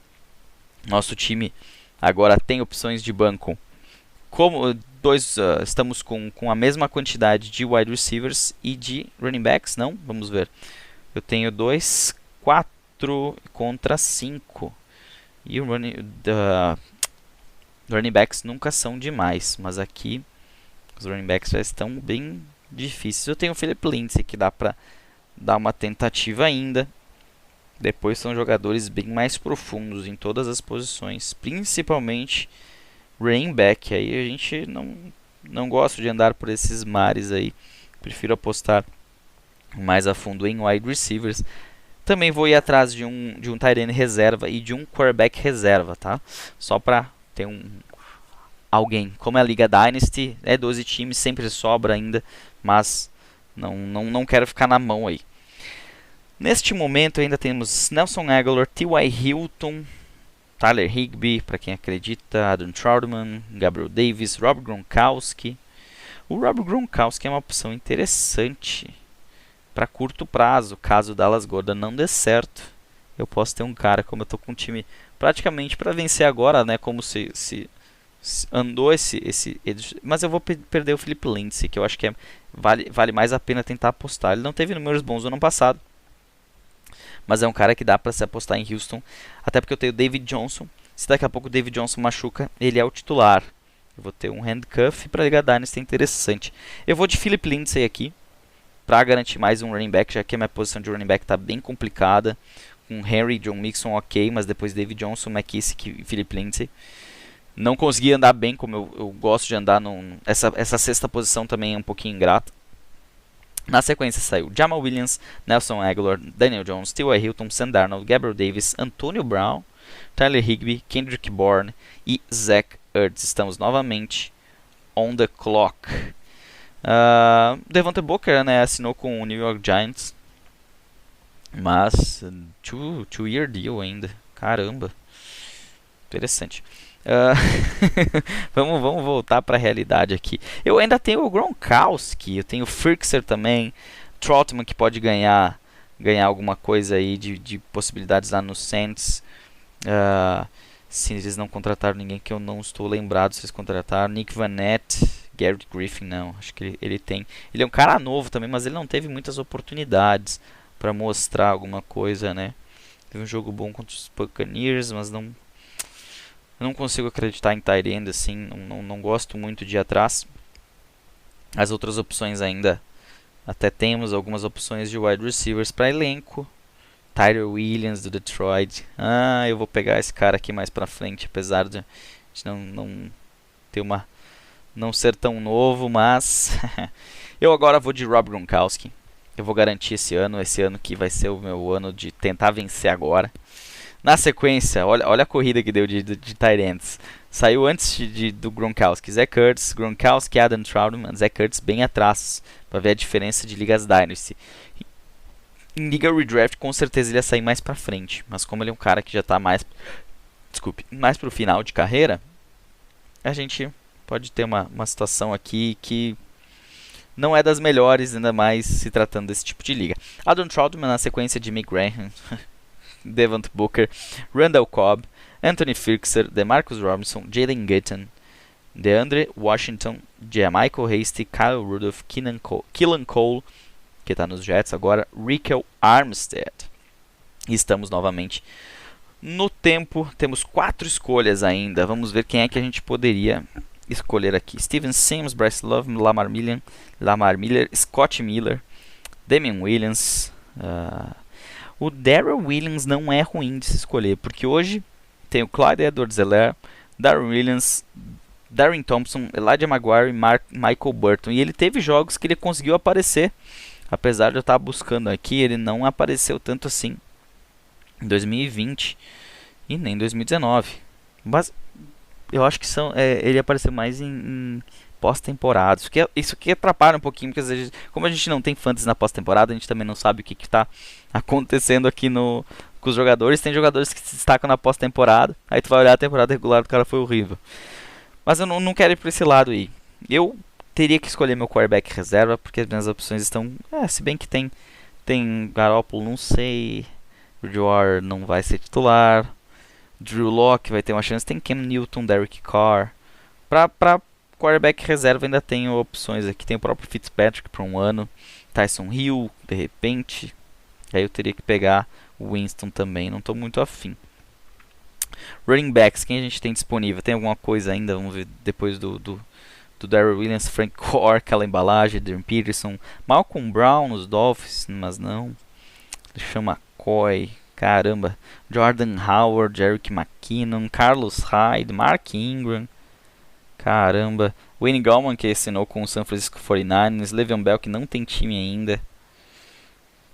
Nosso time agora tem opções de banco. Como estamos com a mesma quantidade de wide receivers e de running backs, não? Vamos ver. Eu tenho 4 contra 5. E o running backs nunca são demais, mas aqui os running backs já estão bem difíceis. Eu tenho o Philip Lindsay, que dá para dar uma tentativa ainda. Depois são jogadores bem mais profundos em todas as posições, principalmente running back. Aí a gente não gosta de andar por esses mares aí. Prefiro apostar mais a fundo em wide receivers. Também vou ir atrás de um tight end reserva e de um quarterback reserva, tá? Só para ter alguém. Como é a Liga Dynasty, 12 times, sempre sobra ainda, mas não quero ficar na mão aí. Neste momento ainda temos Nelson Agholor, T.Y. Hilton, Tyler Higbee, para quem acredita, Adam Troutman, Gabriel Davis, Rob Gronkowski. O Rob Gronkowski é uma opção interessante para curto prazo, caso o Dallas Goedert não dê certo. Eu posso ter um cara, como eu estou com um time praticamente para vencer agora, né? Como se andou mas eu vou perder o Philip Lindsay, que eu acho que vale mais a pena tentar apostar. Ele não teve números bons no ano passado, mas é um cara que dá para se apostar em Houston, até porque eu tenho o David Johnson. Se daqui a pouco o David Johnson machuca, ele é o titular. Eu vou ter um handcuff para Liga Dynasty interessante. Eu vou de Philip Lindsay aqui, para garantir mais um running back, já que a minha posição de running back está bem complicada, com Henry, John Mixon ok, mas depois David Johnson, McKissick e Philip Lindsay. Não consegui andar bem como eu gosto de andar. Essa sexta posição também é um pouquinho ingrata. Na sequência saiu Jamal Williams, Nelson Aguilar, Daniel Jones, T.Y. Hilton, Sam Darnold, Gabriel Davis, Antonio Brown, Tyler Higbee, Kendrick Bourne e Zach Ertz. Estamos novamente on the clock. Devontae Booker, né, assinou com o New York Giants, mas two-year deal ainda. Caramba, interessante. Vamos voltar para a realidade aqui. Eu ainda tenho o Gronkowski, eu tenho o Firkser também, Trotman, que pode ganhar alguma coisa aí de possibilidades lá no Saints. Se eles não contrataram ninguém, que eu não estou lembrado se eles contrataram. Nick Vannett, Garrett Griffin, não. Acho que ele tem. Ele é um cara novo também, mas ele não teve muitas oportunidades para mostrar alguma coisa, né? Teve um jogo bom contra os Buccaneers, mas eu não consigo acreditar em tight end assim. Não gosto muito de ir atrás. As outras opções ainda. Até temos algumas opções de wide receivers para elenco. Tyrell Williams do Detroit. Eu vou pegar esse cara aqui mais pra frente, apesar de não ter não ser tão novo, mas eu agora vou de Rob Gronkowski. Eu vou garantir esse ano que vai ser o meu ano de tentar vencer agora. Na sequência, olha a corrida que deu de tight ends. Saiu antes do Gronkowski, Zach Ertz, Gronkowski, Adam Trautman, Zach Ertz bem atrás, para ver a diferença de ligas Dynasty. Em Liga Redraft, com certeza ele ia sair mais pra frente. Mas como ele é um cara que já tá mais pro final de carreira, a gente pode ter uma situação aqui que não é das melhores, ainda mais se tratando desse tipo de liga. Adam Trautman na sequência de Mick Graham, Devontae Booker, Randall Cobb, Anthony Firkser, DeMarcus Robinson, Jalen Guyton, DeAndre Washington, Michael Hasty, Kyle Rudolph, Keelan Cole, que está nos Jets agora, Rico Armstead. E estamos novamente no tempo. Temos 4 escolhas ainda. Vamos ver quem é que a gente poderia escolher aqui. Steven Sims, Bryce Love, Lamar Miller, Scott Miller, Damian Williams. O Darrell Williams não é ruim de se escolher, porque hoje tem o Clyde Edwards-Helaire, Darrell Williams, Darren Thompson, Elijah Maguire e Michael Burton. E ele teve jogos que ele conseguiu aparecer. Apesar de eu estar buscando aqui, ele não apareceu tanto assim em 2020 e nem em 2019. Mas eu acho que ele apareceu mais em pós-temporada. Isso que atrapalha um pouquinho, porque às vezes, como a gente não tem fantasy na pós-temporada, a gente também não sabe o que está acontecendo aqui com os jogadores. Tem jogadores que se destacam na pós-temporada, aí tu vai olhar a temporada regular do cara, foi horrível. Mas eu não quero ir para esse lado aí. Eu teria que escolher meu quarterback reserva, porque as minhas opções estão... se bem que tem Garoppolo, não sei. Bridgewater não vai ser titular. Drew Lock vai ter uma chance. Tem Cam Newton, Derek Carr. Pra quarterback reserva ainda tenho opções aqui. Tem o próprio Fitzpatrick para um ano. Tyson Hill, de repente. Aí eu teria que pegar o Winston também. Não estou muito afim. Running backs, quem a gente tem disponível? Tem alguma coisa ainda? Vamos ver depois do Darrell Williams, Frank Gore, aquela embalagem, Adrian Peterson, Malcolm Brown nos Dolphins, mas não. Sean McCoy, caramba. Jordan Howard, Jerick McKinnon, Carlos Hyde, Mark Ingram, caramba. Wayne Gallman, que assinou com o San Francisco 49ers, Le'Veon Bell, que não tem time ainda.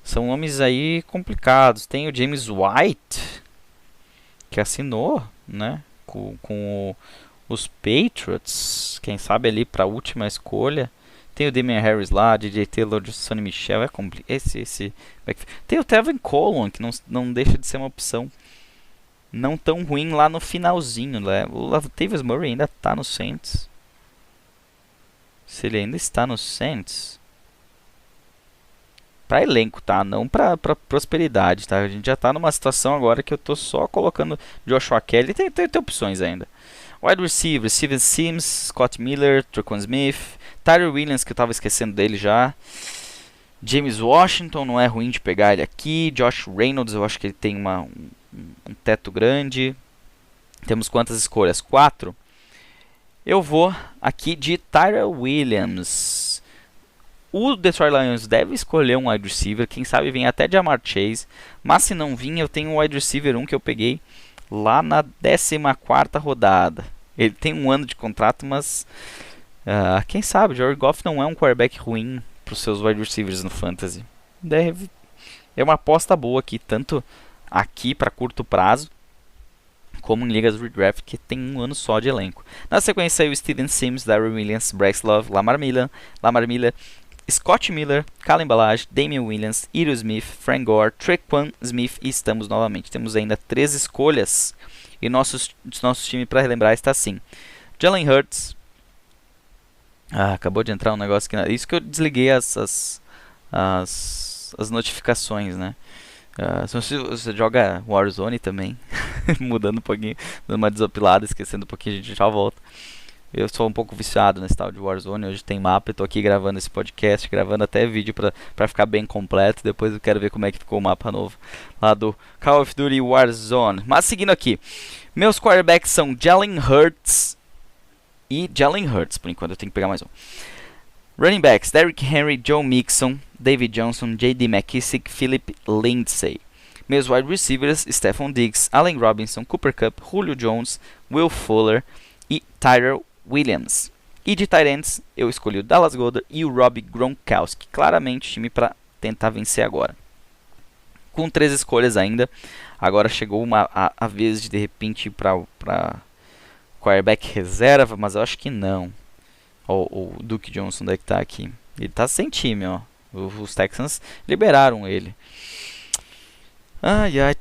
São nomes aí complicados. Tem o James White, que assinou, né, com os Patriots, quem sabe ali para a última escolha. Tem o Damian Harris lá, DJ Taylor, Sonny Michel, tem o Tevin Coleman, que não deixa de ser uma opção não tão ruim lá no finalzinho, né? O Latavius Murray ainda está no Saints. Se ele ainda está no Saints, para elenco, tá? Não para prosperidade, tá? A gente já está numa situação agora que eu tô só colocando Joshua Kelly. Tem opções ainda. Wide receiver, Steven Sims, Scott Miller, Tre'Quan Smith, Tyrell Williams, que eu tava esquecendo dele já. James Washington, não é ruim de pegar ele aqui. Josh Reynolds, eu acho que ele tem um teto grande. Temos quantas escolhas? 4. Eu vou aqui de Tyrell Williams. O Detroit Lions deve escolher um wide receiver. Quem sabe vem até Ja'Marr Chase. Mas se não vir, eu tenho um wide receiver 1 que eu peguei lá na 14ª rodada. Ele tem 1 ano de contrato, mas quem sabe, Jared Goff não é um quarterback ruim para os seus wide receivers no Fantasy. É uma aposta boa aqui, tanto aqui para curto prazo, como em ligas redraft, que tem 1 ano só de elenco. Na sequência aí o Steven Sims, Darrell Williams, Bryce Love, Lamar Miller, Scott Miller, Kalen Ballage, Damian Williams, Iro Smith, Frank Gore, Tre'Quan Smith e estamos novamente. Temos ainda 3 escolhas e nosso time, para relembrar, está assim. Jalen Hurts. Acabou de entrar um negócio aqui. Isso que eu desliguei as notificações, né? Se você joga Warzone também, mudando um pouquinho, dando uma desopilada, esquecendo um pouquinho, a gente já volta. Eu sou um pouco viciado nesse tal de Warzone. Hoje tem mapa, eu tô aqui gravando esse podcast, gravando até vídeo pra ficar bem completo. Depois eu quero ver como é que ficou o mapa novo lá do Call of Duty Warzone. Mas seguindo aqui, meus quarterbacks são Jalen Hurts e Jalen Hurts, por enquanto eu tenho que pegar mais um. Running backs, Derrick Henry, Joe Mixon, David Johnson, J.D. McKissick, Philip Lindsay. Meus wide receivers, Stephon Diggs, Allen Robinson, Cooper Kupp, Julio Jones, Will Fuller e Tyrell Williams. E de tight ends, eu escolhi o Dallas Goedert e o Rob Gronkowski. Claramente time para tentar vencer agora. Com 3 escolhas ainda, agora chegou a vez de repente ir para quarterback reserva, mas eu acho que não. O Duke Johnson deve estar aqui. Ele está sem time, ó. Os Texans liberaram ele.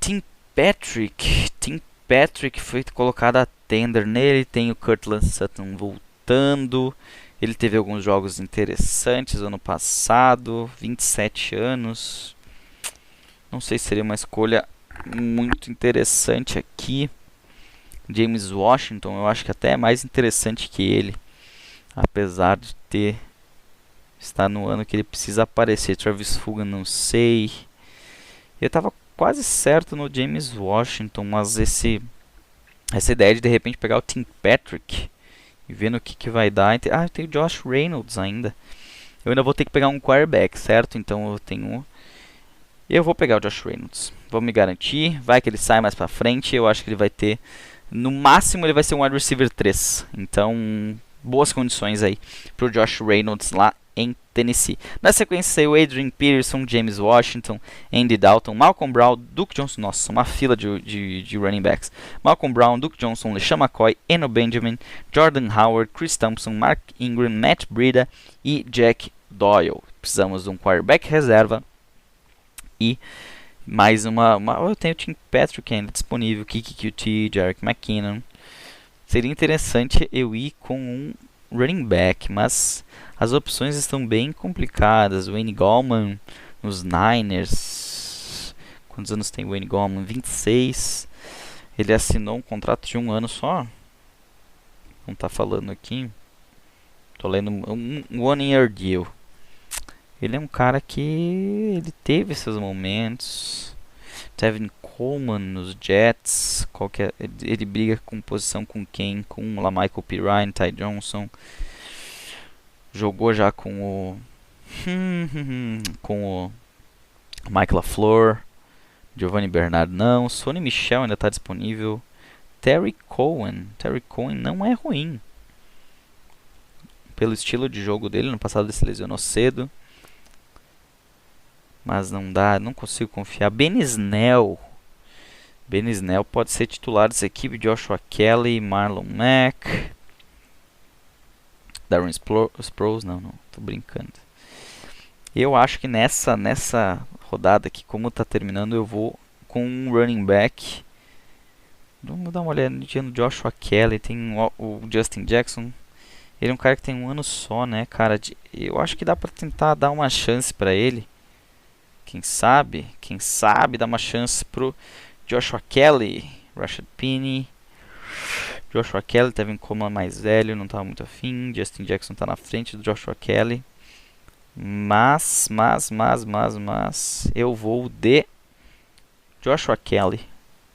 Tim Patrick foi colocado a tender nele. Tem o Courtland Sutton voltando. Ele teve alguns jogos interessantes ano passado. 27 anos. Não sei se seria uma escolha muito interessante aqui. James Washington, eu acho que até é mais interessante que ele. Apesar de estar no ano que ele precisa aparecer. Travis Fulgham, não sei. Eu estava quase certo no James Washington, mas essa ideia de repente pegar o Tim Patrick e ver no que vai dar. Eu tenho o Josh Reynolds ainda. Eu ainda vou ter que pegar um quarterback, certo? Então eu vou pegar o Josh Reynolds. Vou me garantir. Vai que ele sai mais pra frente. Eu acho que ele vai ter, no máximo ele vai ser um wide receiver 3. Então, boas condições aí pro Josh Reynolds lá em Tennessee. Na sequência, o Adrian Peterson, James Washington, Andy Dalton, Malcolm Brown, Duke Johnson. Nossa, uma fila de running backs. Malcolm Brown, Duke Johnson, LeSean McCoy, Eno Benjamin, Jordan Howard, Chris Thompson, Mark Ingram, Matt Breida e Jack Doyle. Precisamos de um quarterback reserva e mais eu tenho o Tim Patrick ainda disponível, Kiki QT, Jerick McKinnon. Seria interessante eu ir com um running back, mas as opções estão bem complicadas. Wayne Gallman nos Niners. Quantos anos tem o Wayne Gallman? 26. Ele assinou um contrato de 1 ano só. Não tá falando aqui. Tô lendo um one year deal. Ele é um cara que ele teve seus momentos. Tevin Coleman nos Jets. Ele briga com posição com quem? Com o LaMichael Pirine, Ty Johnson. Jogou já com o Mike LaFleur. Giovanni Bernard não. Sonny Michel ainda está disponível. Terry Cohen não é ruim. Pelo estilo de jogo dele, no passado ele se lesionou cedo. Mas não consigo confiar. Ben Snell pode ser titular dessa equipe. Joshua Kelly, Marlon Mack, Darren Sproles, não, tô brincando. Eu acho que nessa rodada aqui, como tá terminando, eu vou com um running back. Vamos dar uma olhada no Joshua Kelly, tem o Justin Jackson. Ele é um cara que tem 1 ano só, né, cara? Eu acho que dá pra tentar dar uma chance pra ele. Quem sabe dar uma chance pro Joshua Kelly, Rashad Penny. Joshua Kelly, Tevin Coleman mais velho, não estava muito afim. Justin Jackson está na frente do Joshua Kelly. Mas, eu vou de Joshua Kelly.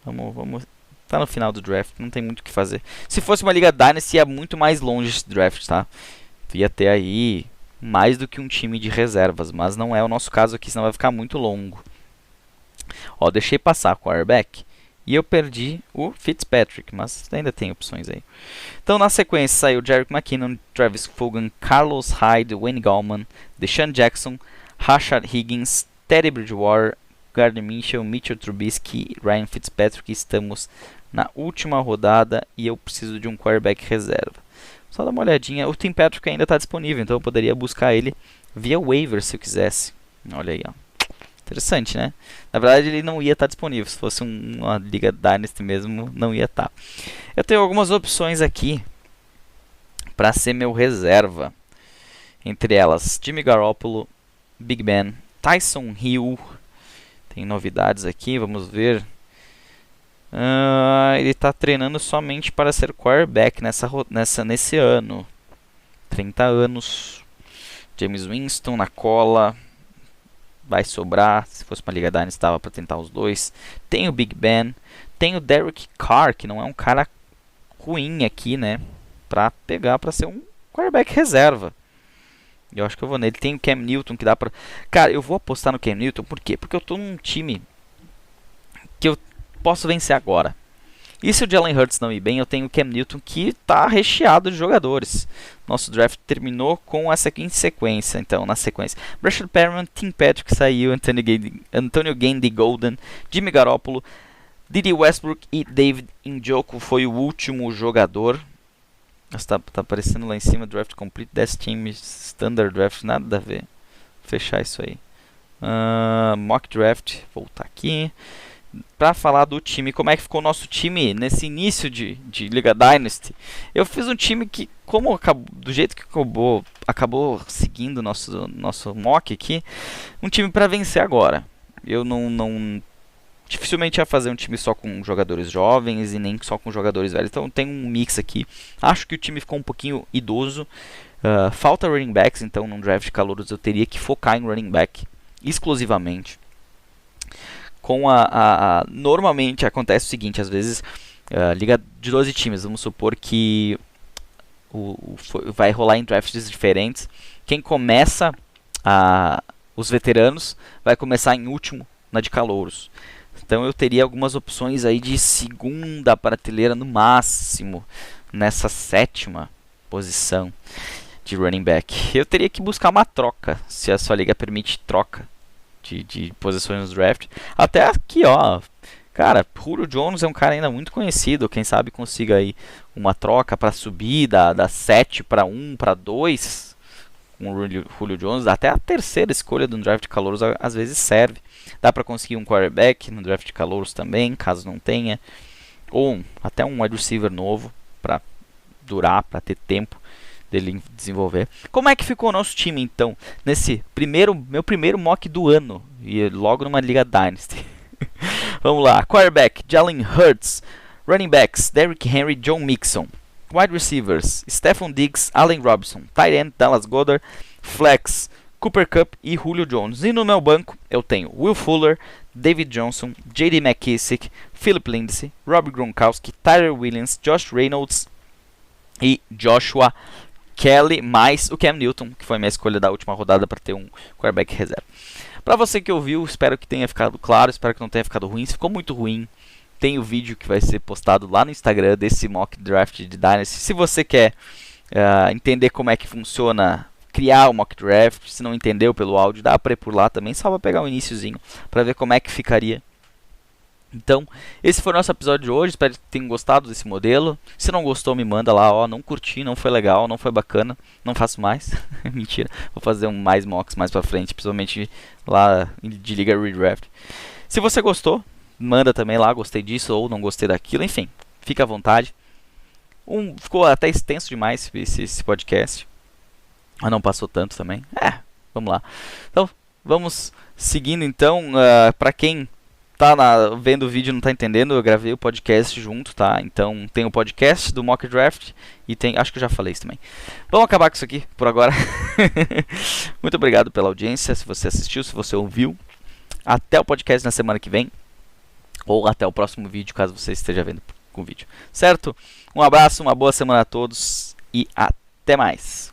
Vamos. Tá no final do draft, não tem muito o que fazer. Se fosse uma Liga Dynasty, ia muito mais longe esse draft, tá? Ia ter aí mais do que um time de reservas, mas não é o nosso caso aqui, senão vai ficar muito longo. Ó, deixei passar com o quarterback e eu perdi o Fitzpatrick, mas ainda tem opções aí. Então, na sequência, saiu Jerick McKinnon, Travis Fulgham, Carlos Hyde, Wayne Gallman, Deshaun Jackson, Rashard Higgins, Teddy Bridgewater, Gardner Minshew, Mitchell Trubisky, Ryan Fitzpatrick. Estamos na última rodada e eu preciso de um quarterback reserva. Só dar uma olhadinha. O Tim Patrick ainda está disponível, então eu poderia buscar ele via waiver se eu quisesse. Olha aí, ó. Interessante, né? Na verdade, ele não ia estar disponível. Se fosse uma Liga Dynasty mesmo, não ia estar. Eu tenho algumas opções aqui para ser meu reserva. Entre elas, Jimmy Garoppolo, Big Ben, Tyson Hill. Tem novidades aqui, vamos ver. Ele está treinando somente para ser quarterback nesse ano. 30 anos. James Winston na cola. Vai sobrar. Se fosse uma Liga Dynasty, estava para tentar os dois. Tem o Big Ben. Tem o Derek Carr, que não é um cara ruim aqui, né? Para pegar para ser um quarterback reserva. Eu acho que eu vou nele. Tem o Cam Newton que dá pra... Cara, eu vou apostar no Cam Newton. Por quê? Porque eu tô num time que eu posso vencer agora. E se o Jalen Hurts não ir bem, eu tenho o Cam Newton que tá recheado de jogadores. Nosso draft terminou com essa aqui em sequência. Então, na sequência, Brashad Perriman, Tim Patrick saiu, Antonio Gandy Golden, Jimmy Garoppolo, Dede Westbrook e David Njoku foi o último jogador. Tá aparecendo lá em cima, Draft Complete, 10 times, Standard Draft, nada a ver. Vou fechar isso aí. Mock Draft, voltar aqui. Pra falar do time, como é que ficou o nosso time nesse início de Liga Dynasty. Eu fiz um time que, do jeito que acabou seguindo o nosso mock aqui, um time para vencer agora. Eu dificilmente ia fazer um time só com jogadores jovens e nem só com jogadores velhos. Então tem um mix aqui. Acho que o time ficou um pouquinho idoso. Falta running backs, então num draft de calouros eu teria que focar em running back exclusivamente. Normalmente acontece o seguinte, às vezes liga de 12 times, vamos supor que vai rolar em drafts diferentes. Quem começa os veteranos vai começar em último na de calouros. Então eu teria algumas opções aí de segunda prateleira no máximo, nessa 7ª posição de running back. Eu teria que buscar uma troca, se a sua liga permite troca de posições no draft. Até aqui, ó, cara, Julio Jones é um cara ainda muito conhecido. Quem sabe consiga aí uma troca para subir da 7 para 1 para 2 com o Julio Jones. Até a 3ª escolha do draft de calouros às vezes serve. Dá para conseguir um quarterback no draft de calouros também, caso não tenha. Ou até um wide receiver novo para durar, para ter tempo dele desenvolver. Como é que ficou o nosso time, então, nesse meu primeiro mock do ano, e logo numa Liga Dynasty? Vamos lá. Quarterback, Jalen Hurts. Running backs, Derrick Henry, John Mixon. Wide receivers, Stephon Diggs, Allen Robinson. Tight end, Dallas Goedert. Flex, Cooper Kupp e Julio Jones. E no meu banco, eu tenho Will Fuller, David Johnson, J.D. McKissick, Philip Lindsay, Rob Gronkowski, Tyler Williams, Josh Reynolds e Joshua Kelly, mais o Cam Newton, que foi minha escolha da última rodada para ter um quarterback reserva. Para você que ouviu, espero que tenha ficado claro, espero que não tenha ficado ruim. Se ficou muito ruim, tem o vídeo que vai ser postado lá no Instagram desse mock draft de Dynasty. Se você quer entender como é que funciona, criar o mock draft, se não entendeu pelo áudio, dá para ir por lá também, só para pegar o iniciozinho, para ver como é que ficaria. Então, esse foi o nosso episódio de hoje, espero que tenham gostado desse modelo. Se não gostou, me manda lá, ó, não curti, não foi legal, não foi bacana, não faço mais. Mentira, vou fazer mais mocks mais pra frente, principalmente lá de Liga Redraft. Se você gostou, manda também lá, gostei disso ou não gostei daquilo, enfim, fica à vontade. Ficou até extenso demais esse podcast, mas não passou tanto também. Vamos lá. Então, vamos seguindo então, para quem tá vendo o vídeo e não tá entendendo, eu gravei o podcast junto, tá? Então tem o podcast do Mock Draft e tem... Acho que eu já falei isso também. Vamos acabar com isso aqui por agora. Muito obrigado pela audiência, se você assistiu, se você ouviu. Até o podcast na semana que vem. Ou até o próximo vídeo, caso você esteja vendo com vídeo. Certo? Um abraço, uma boa semana a todos e até mais.